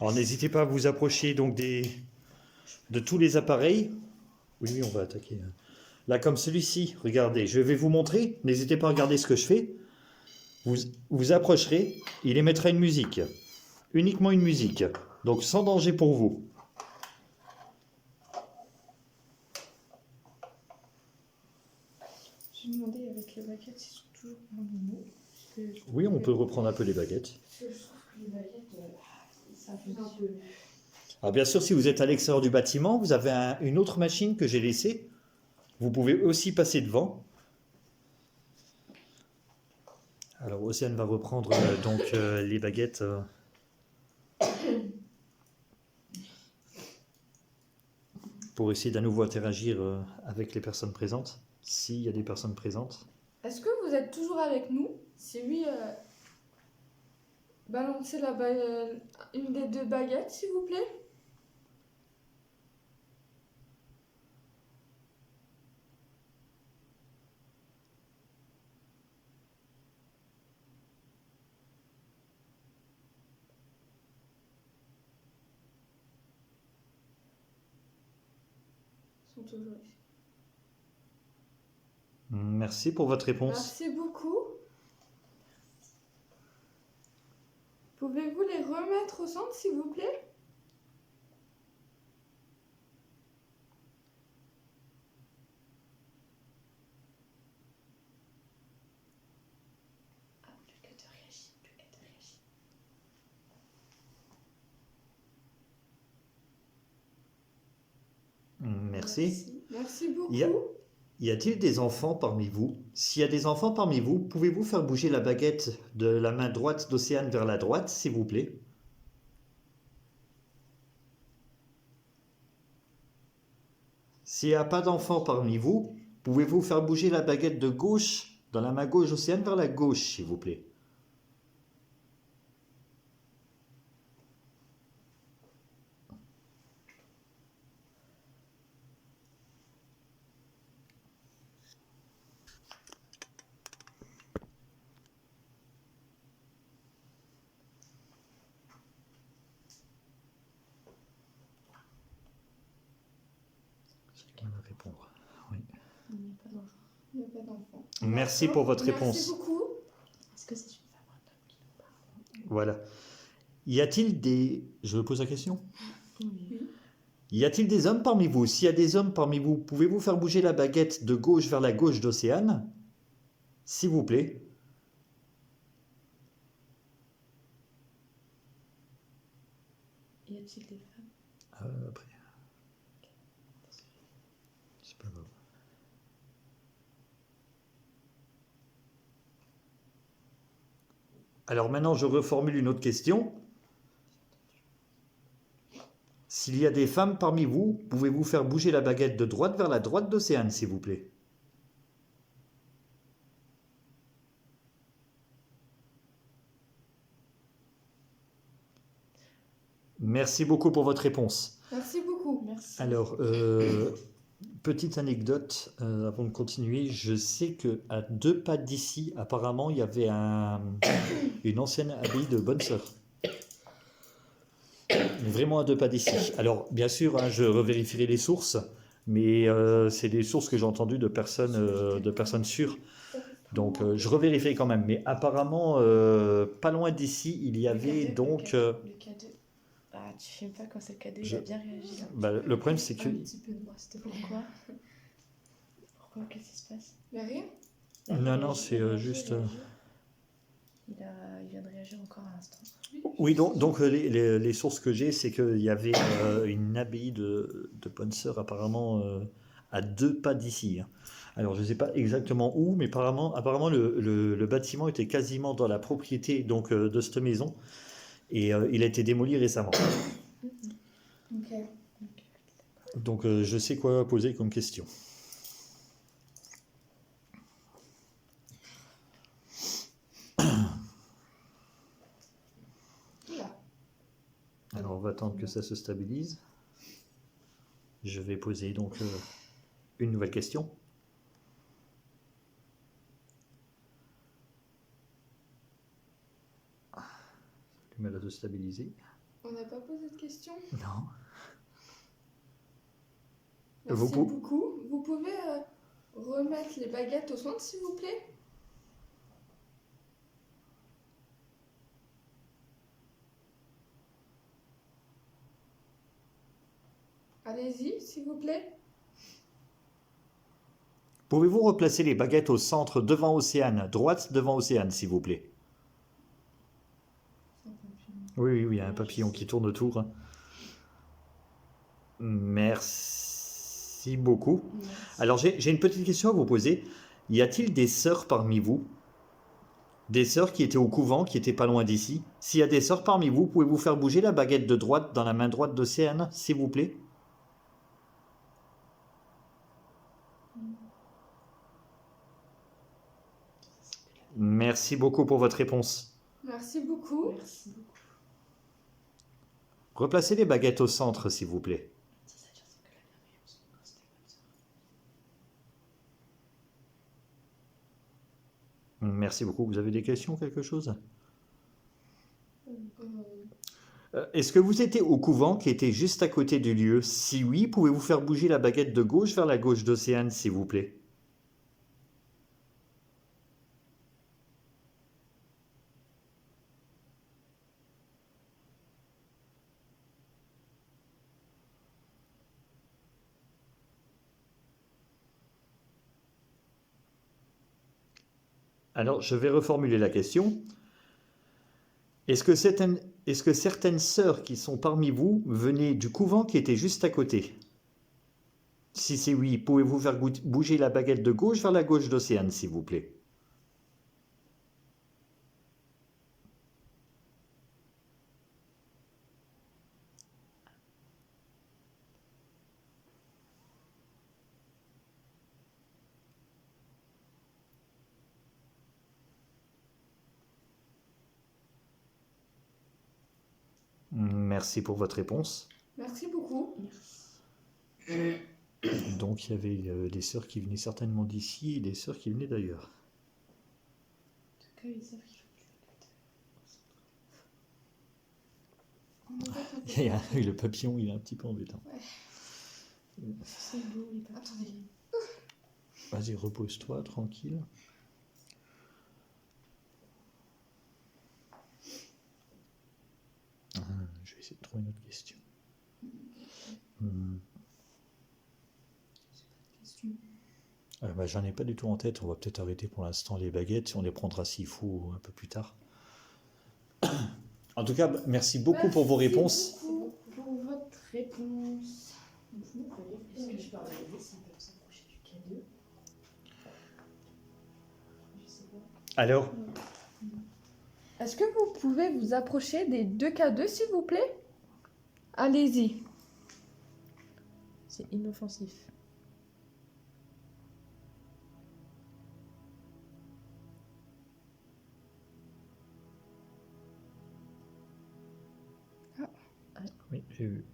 Alors n'hésitez pas à vous approcher donc de tous les appareils. Oui, oui, on va attaquer. Là, comme celui-ci, regardez, je vais vous montrer. N'hésitez pas à regarder ce que je fais. Vous approcherez, il émettra une musique. Uniquement une musique. Donc sans danger pour vous. Je me demandais avec les baguettes s'ils sont toujours parmi nous. Parce que je Oui, on trouve peut que- reprendre un peu les baguettes. parce que je trouve que les baguettes, ça fait un peu. Alors bien sûr, si vous êtes à l'extérieur du bâtiment, vous avez une autre machine que j'ai laissée. Vous pouvez aussi passer devant. Alors Océane va reprendre donc les baguettes. Pour essayer d'à nouveau interagir avec les personnes présentes, s'il y a des personnes présentes. Est-ce que vous êtes toujours avec nous? Si oui, balancez une des deux baguettes, s'il vous plaît. Ils sont toujours ici. Merci pour votre réponse. Merci beaucoup. Pouvez-vous les remettre au centre, s'il vous plaît? Ah, plus que de réagir, plus que de réagir. Merci. Merci beaucoup. Y a-t-il des enfants parmi vous? S'il y a des enfants parmi vous, pouvez-vous faire bouger la baguette de la main droite d'Océane vers la droite, s'il vous plaît? S'il n'y a pas d'enfants parmi vous, pouvez-vous faire bouger la baguette de gauche, dans la main gauche d'Océane, vers la gauche, s'il vous plaît? C'est qui va répondre? Oui. Il n'y a pas d'enfant. Il n'y a pas d'enfant. Merci pour votre Merci réponse. beaucoup. Est-ce que c'est une femme ou un homme qui nous parle? Voilà. Y a-t-il des... Je me pose la question. Oui. Y a-t-il des hommes parmi vous? S'il y a des hommes parmi vous, pouvez-vous faire bouger la baguette de gauche vers la gauche d'Océane? S'il vous plaît. Y a-t-il des femmes? Après. C'est pas grave. Alors maintenant, je reformule une autre question. S'il y a des femmes parmi vous, pouvez-vous faire bouger la baguette de droite vers la droite d'Océane, s'il vous plaît? Merci beaucoup pour votre réponse. Merci beaucoup. Merci. Alors, petite anecdote avant de continuer. Je sais qu'à 2 pas d'ici, apparemment, il y avait une ancienne abbaye de Bonne Sœur. Vraiment à 2 pas d'ici. Alors, bien sûr, hein, je revérifierai les sources, mais c'est des sources que j'ai entendues de personnes sûres. Donc, je revérifierai quand même. Mais apparemment, pas loin d'ici, il y avait donc... Le K2. Ah, tu filmes pas quand c'est le K2, il je- a bien réagi là. bah, le problème, c'est que... Un petit peu de moi, s'il te plaît. Pourquoi? Pourquoi? Qu'est-ce qui se passe? Mais rien. Là, il Non, réagit, non, c'est il réagit, juste... il réagit. Il vient de réagir encore à l'instant. Oui, donc les sources que j'ai, c'est qu'il y avait une abbaye de bonnes sœurs apparemment à 2 pas d'ici, hein. Alors je ne sais pas exactement où, mais apparemment le bâtiment était quasiment dans la propriété donc, de cette maison et il a été démoli récemment. Ok. Donc je sais quoi poser comme question. Oula. Alors on va attendre que ça se stabilise. Je vais poser donc une nouvelle question. Du mal à se stabiliser. On n'a pas posé de questions. Non. Merci Vous pou- beaucoup. Vous pouvez remettre les baguettes au centre, s'il vous plaît? Allez-y, s'il vous plaît. Pouvez-vous replacer les baguettes au centre devant Océane, droite devant Océane, s'il vous plaît? Oui, il y a un papillon qui tourne autour. Merci beaucoup. Alors, j'ai une petite question à vous poser. Y a-t-il des sœurs parmi vous? Des sœurs qui étaient au couvent, qui étaient pas loin d'ici? S'il y a des sœurs parmi vous, pouvez-vous faire bouger la baguette de droite dans la main droite d'Océane, s'il vous plaît? Merci beaucoup pour votre réponse. Merci beaucoup. Merci beaucoup. Replacez les baguettes au centre, s'il vous plaît. Ça veut dire que la bienveillance, quand c'était comme ça. Merci beaucoup. Vous avez des questions, quelque chose? Euh, Est-ce que vous étiez au couvent qui était juste à côté du lieu? Si oui, pouvez-vous faire bouger la baguette de gauche vers la gauche d'Océane, s'il vous plaît? Alors, je vais reformuler la question. Est-ce que certaines sœurs qui sont parmi vous venaient du couvent qui était juste à côté? Si c'est oui, pouvez-vous faire bouger la baguette de gauche vers la gauche d'Océane, s'il vous plaît? Merci pour votre réponse. Merci beaucoup. Donc, il y avait des sœurs qui venaient certainement d'ici et des sœurs qui venaient d'ailleurs. En tout cas, ils savent qu'il faut que On arrête un peu. Le papillon, il est un petit peu embêtant. c'est beau, les papillons. Attendez. Vas-y, repose-toi, tranquille. Je vais essayer de trouver une autre question. J'en ai pas du tout en tête. On va peut-être arrêter pour l'instant les baguettes. On les prendra s'il faut un peu plus tard. En tout cas, merci beaucoup pour vos réponses. Beaucoup. Pour votre réponse. Est-ce que je peux regarder s'ils peuvent s'approcher du K2? Je sais pas. Alors, Est-ce que vous pouvez vous approcher des 2K2, s'il vous plaît? Allez-y. C'est inoffensif. oui, j'ai vu.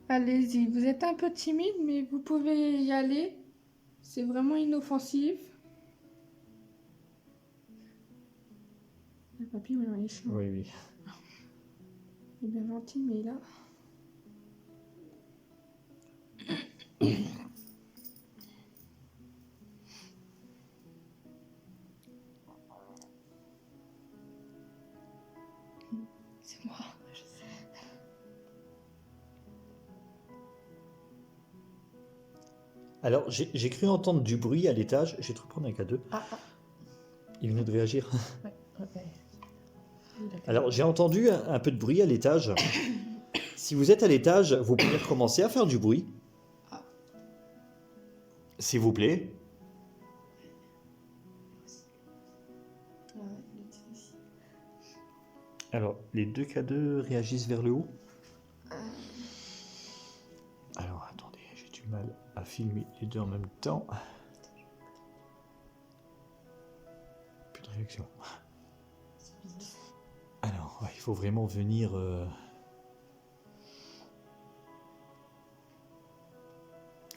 Allez-y. Vous êtes un peu timide, mais vous pouvez y aller. C'est vraiment inoffensif. Le papillon, il est chaud. Oui, oui. Il est bien gentil, mais là. C'est moi. Alors, j'ai cru entendre du bruit à l'étage. Je vais te reprendre un K2. Ah, ah. Il venait de réagir. Ouais, ouais. Alors, j'ai entendu un peu de bruit à l'étage. Si vous êtes à l'étage, vous pouvez recommencer à faire du bruit. Ah. S'il vous plaît. Ouais, il était ici. Alors, les deux K2 réagissent vers le haut. Alors, attendez, j'ai du mal à filmer les deux en même temps. Plus de réaction. Alors, ouais, il faut vraiment venir...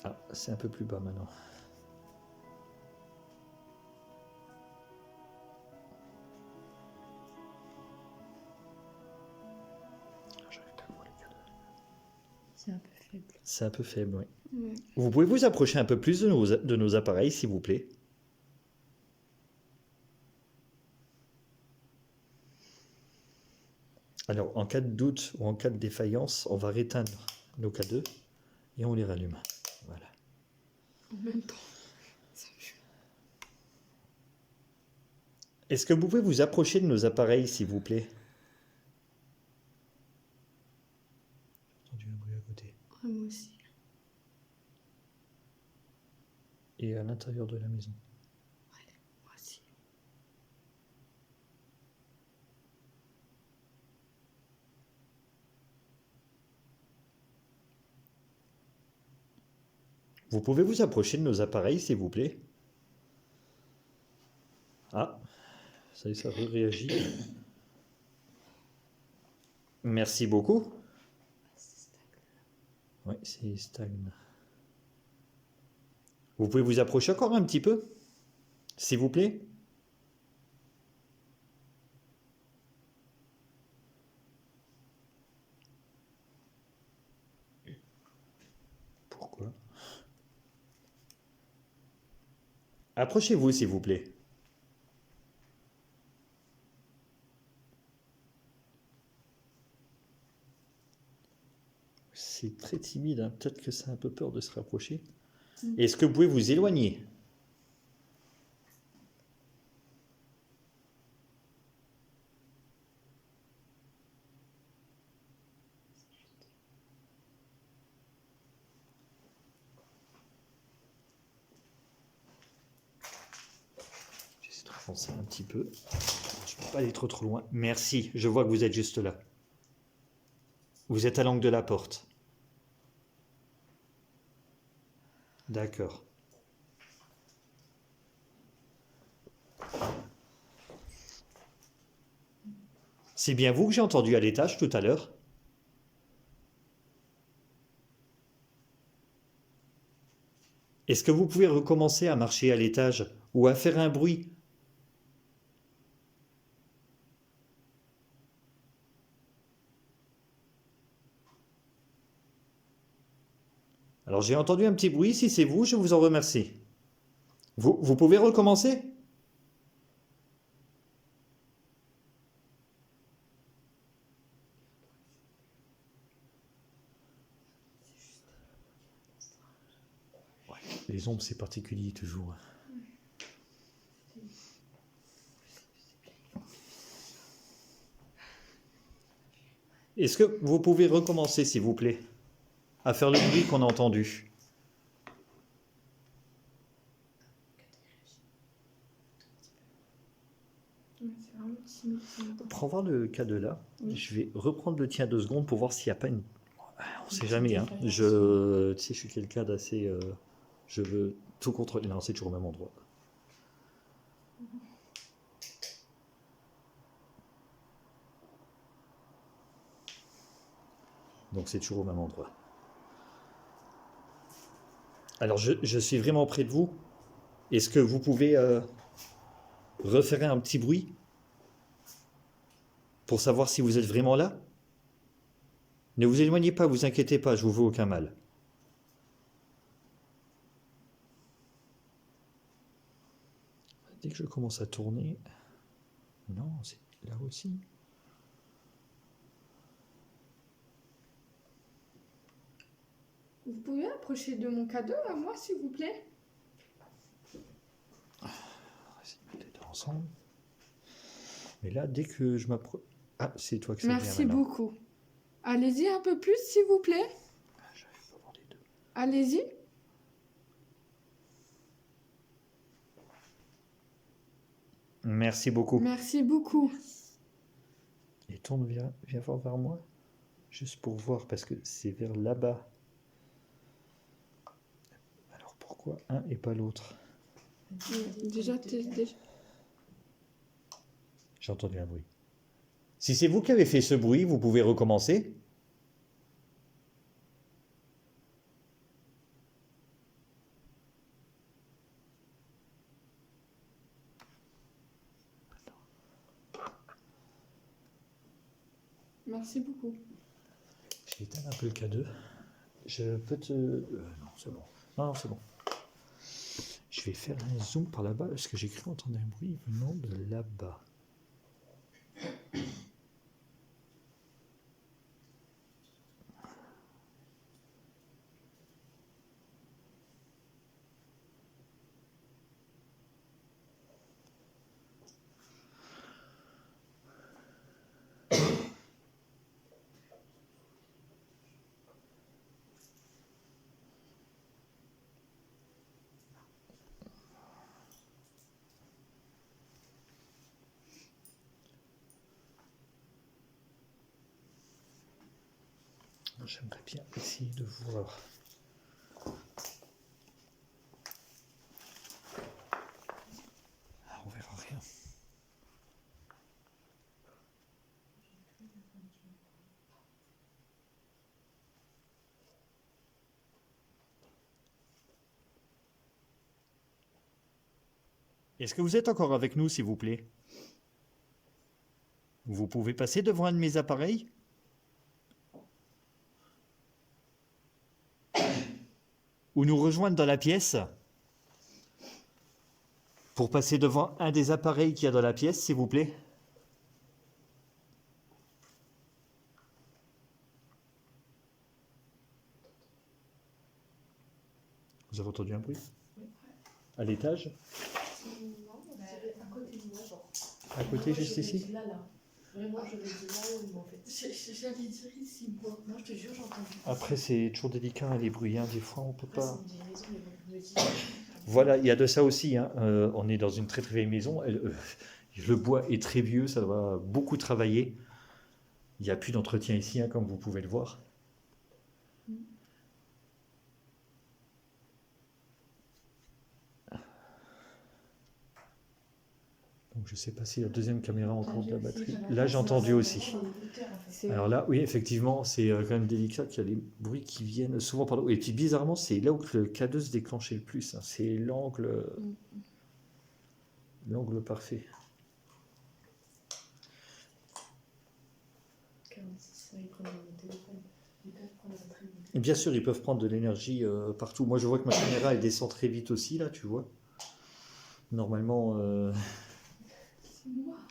Ah, c'est un peu plus bas maintenant. C'est un peu faible. C'est un peu faible, oui. Ouais. Vous pouvez vous approcher un peu plus de nos appareils, s'il vous plaît. Alors, en cas de doute ou en cas de défaillance, on va réteindre nos K2 et on les rallume. Voilà. En même temps. Est-ce que vous pouvez vous approcher de nos appareils, s'il vous plaît? J'ai entendu un bruit à côté. Ouais, moi aussi. Et à l'intérieur de la maison. Moi aussi. Vous pouvez vous approcher de nos appareils, s'il vous plaît? Ah, ça y est, ça réagit. Merci beaucoup. Oui, c'est stagne. Vous pouvez vous approcher encore un petit peu, s'il vous plaît? Pourquoi? Approchez-vous, s'il vous plaît. C'est très timide, hein. Peut-être que c'est un peu peur de se rapprocher. Est-ce que vous pouvez vous éloigner? J'essaie de avancer un petit peu. Je ne peux pas aller trop loin. Merci, je vois que vous êtes juste là. Vous êtes à l'angle de la porte. D'accord. C'est bien vous que j'ai entendu à l'étage tout à l'heure? Est-ce que vous pouvez recommencer à marcher à l'étage ou à faire un bruit? Alors j'ai entendu un petit bruit, si c'est vous, je vous en remercie. Vous pouvez recommencer? Ouais, les ombres c'est particulier toujours. Est-ce que vous pouvez recommencer s'il vous plaît, à faire le bruit qu'on a entendu? Ouais, c'est vraiment timide. Prends voir le cas de là. Oui. Je vais reprendre le tien 2 secondes pour voir s'il n'y a pas une... On ne sait Une jamais, hein. petite Tu sais, je suis quelqu'un d'assez... je veux tout contrôler. Non, c'est toujours au même endroit. Donc c'est toujours au même endroit. Alors je suis vraiment près de vous. Est-ce que vous pouvez refaire un petit bruit pour savoir si vous êtes vraiment là? Ne vous éloignez pas, vous inquiétez pas, je vous veux aucun mal. Dès que je commence à tourner... Non, c'est là aussi. Vous pouvez approcher de mon cadeau à moi, s'il vous plaît? On va essayer de mettre les deux ensemble. Mais là, dès que je m'approche... Ah, c'est toi que ça vient Merci maintenant. beaucoup. Allez-y un peu plus, s'il vous plaît. Ah, j'arrive pas à voir les deux. Allez-y. Merci beaucoup. Merci beaucoup. Et tourne, viens voir vers moi. Juste pour voir, parce que c'est vers là-bas. Alors pourquoi un et pas l'autre? Déjà, J'ai entendu un bruit. Si c'est vous qui avez fait ce bruit, vous pouvez recommencer. Merci beaucoup. J'ai éteint un peu le K2. Je peux te... non, c'est bon. Non, c'est bon. Je vais faire un zoom par là-bas, parce que j'ai cru entendre un bruit venant de là-bas. J'aimerais bien essayer de voir. Ah, on verra rien. Est-ce que vous êtes encore avec nous, s'il vous plaît? Vous pouvez passer devant un de mes appareils? Ou nous rejoindre dans la pièce? Pour passer devant un des appareils qu'il y a dans la pièce, s'il vous plaît? Vous avez entendu un bruit? À l'étage? À côté de moi, genre. À côté, juste ici? Là, là. Vraiment, je vais dire là où, en fait. J'allais dire ici, moi. Non, je te jure, j'ai entendu. Après, c'est toujours délicat, les bruits, hein. Des fois, on peut Après, pas... c'est une vieille maison, mais bon, je me dis. Voilà, il y a de ça aussi, hein. On est dans une très très vieille maison. Le bois est très vieux, ça doit beaucoup travailler. Il n'y a plus d'entretien ici, hein, comme vous pouvez le voir. Donc je ne sais pas si la deuxième caméra encore de la batterie. Là, j'ai entendu aussi. Alors là, oui, effectivement, c'est quand même délicat qu'il y a les bruits qui viennent souvent par là. Et puis bizarrement, c'est là où le K2 se déclenchait le plus, hein. C'est l'angle parfait. 46, ils prennent mon téléphone. Ils peuvent prendre la batterie. Et bien sûr, ils peuvent prendre de l'énergie partout. Moi, je vois que ma caméra, elle descend très vite aussi, là, tu vois. Normalement...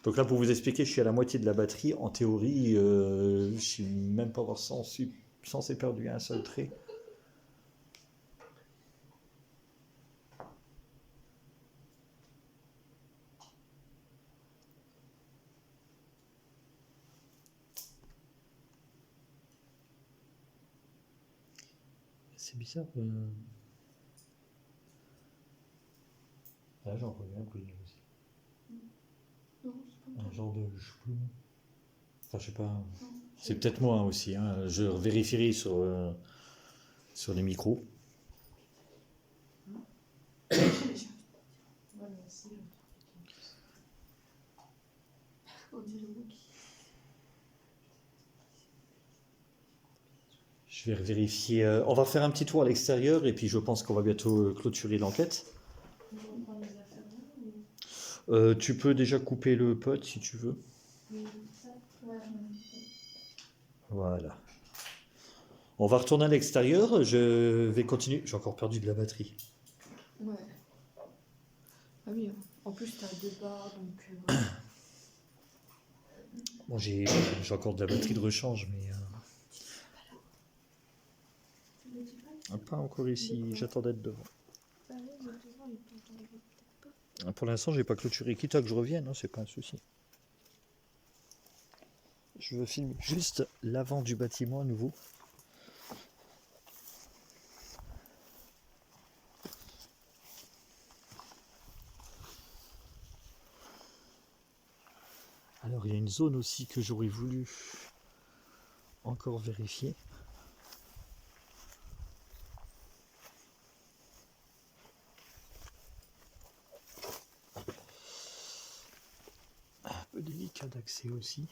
Donc là, pour vous expliquer, je suis à la moitié de la batterie. En théorie, je ne suis même pas avoir censé perdu un seul trait. C'est bizarre. Là, j'en reviens un bruit aussi. Non, c'est pas Un genre de chlou. Enfin, je sais pas. C'est peut-être moi aussi, hein. Je vérifierai sur les micros. Voilà, aussi, On dirait vous qui. Je vais vérifier. On va faire un petit tour à l'extérieur et puis je pense qu'on va bientôt clôturer l'enquête. on prend les affaires là ou... Tu peux déjà couper le pot si tu veux. Ça, ouais, Voilà. On va retourner à l'extérieur. Je vais continuer. J'ai encore perdu de la batterie. Ouais. Ah oui, en plus t'as 2 barres, donc voilà. Bon, j'ai encore de la batterie de rechange, mais pas encore ici. J'attends d'être devant. Bah oui, mais devant, il t'entendra peut-être pas. Pour l'instant, j'ai pas clôturé. Quitte à que je revienne, hein, c'est pas un souci. Je veux filmer juste l'avant du bâtiment à nouveau. Alors, il y a une zone aussi que j'aurais voulu encore vérifier. Un peu délicat d'accès aussi.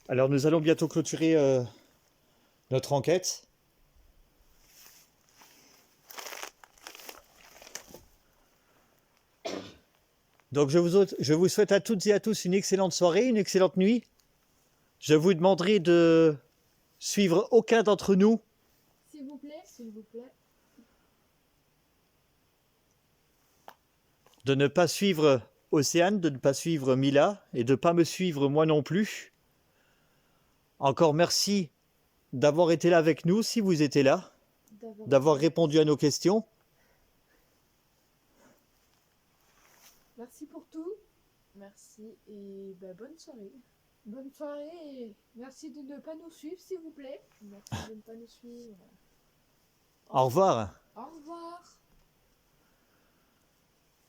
Alors nous allons bientôt clôturer notre enquête. Donc je vous souhaite à toutes et à tous une excellente soirée, une excellente nuit. Je vous demanderai de suivre aucun d'entre nous. S'il vous plaît. S'il vous plaît. De ne pas suivre Océane, de ne pas suivre Mila et de ne pas me suivre moi non plus. Encore merci d'avoir été là avec nous, si vous étiez là, d'avoir répondu à nos questions. Merci pour tout. Merci et bah, bonne soirée. Bonne soirée et merci de ne pas nous suivre, s'il vous plaît. Merci de ne pas nous suivre. Au revoir. Au revoir.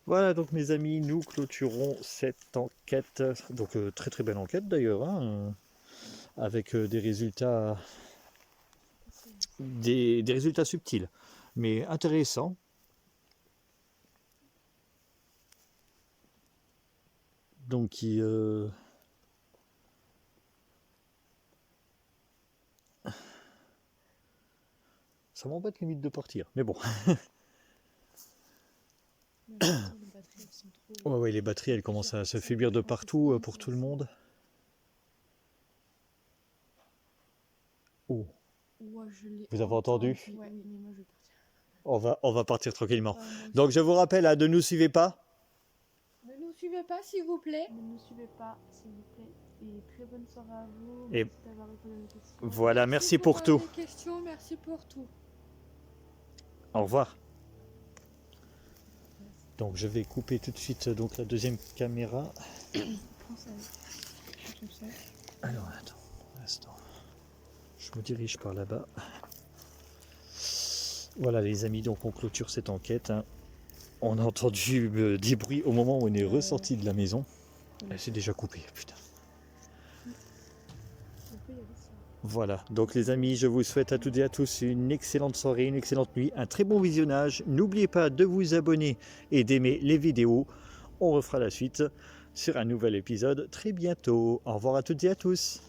Voilà donc mes amis, nous clôturons cette enquête. Donc très très belle enquête d'ailleurs, hein, avec des résultats subtils, mais intéressants. Donc ça m'embête limite de partir, mais bon. Ouais, les batteries elles commencent à se faiblir de partout pour tout le monde. Oh, vous avez entendu? Ouais, mais moi je vais partir. On va partir tranquillement. Ouais, moi, Donc je vous rappelle, ne nous suivez pas. Ne nous suivez pas, s'il vous plaît. Ne nous suivez pas, s'il vous plaît. Et très bonne soirée à vous. Et Merci d'avoir répondu à nos questions. Voilà, merci pour tout. Les questions, merci pour tout. Au revoir. Donc je vais couper tout de suite donc la deuxième caméra. Prends ça. Tout ça. Alors attends, un instant. Je me dirige par là-bas. Voilà les amis, donc on clôture cette enquête, hein. On a entendu des bruits au moment où on est ressorti de la maison. C'est déjà coupé, putain. Voilà, donc les amis, je vous souhaite à toutes et à tous une excellente soirée, une excellente nuit, un très bon visionnage. N'oubliez pas de vous abonner et d'aimer les vidéos. On refera la suite sur un nouvel épisode très bientôt. Au revoir à toutes et à tous.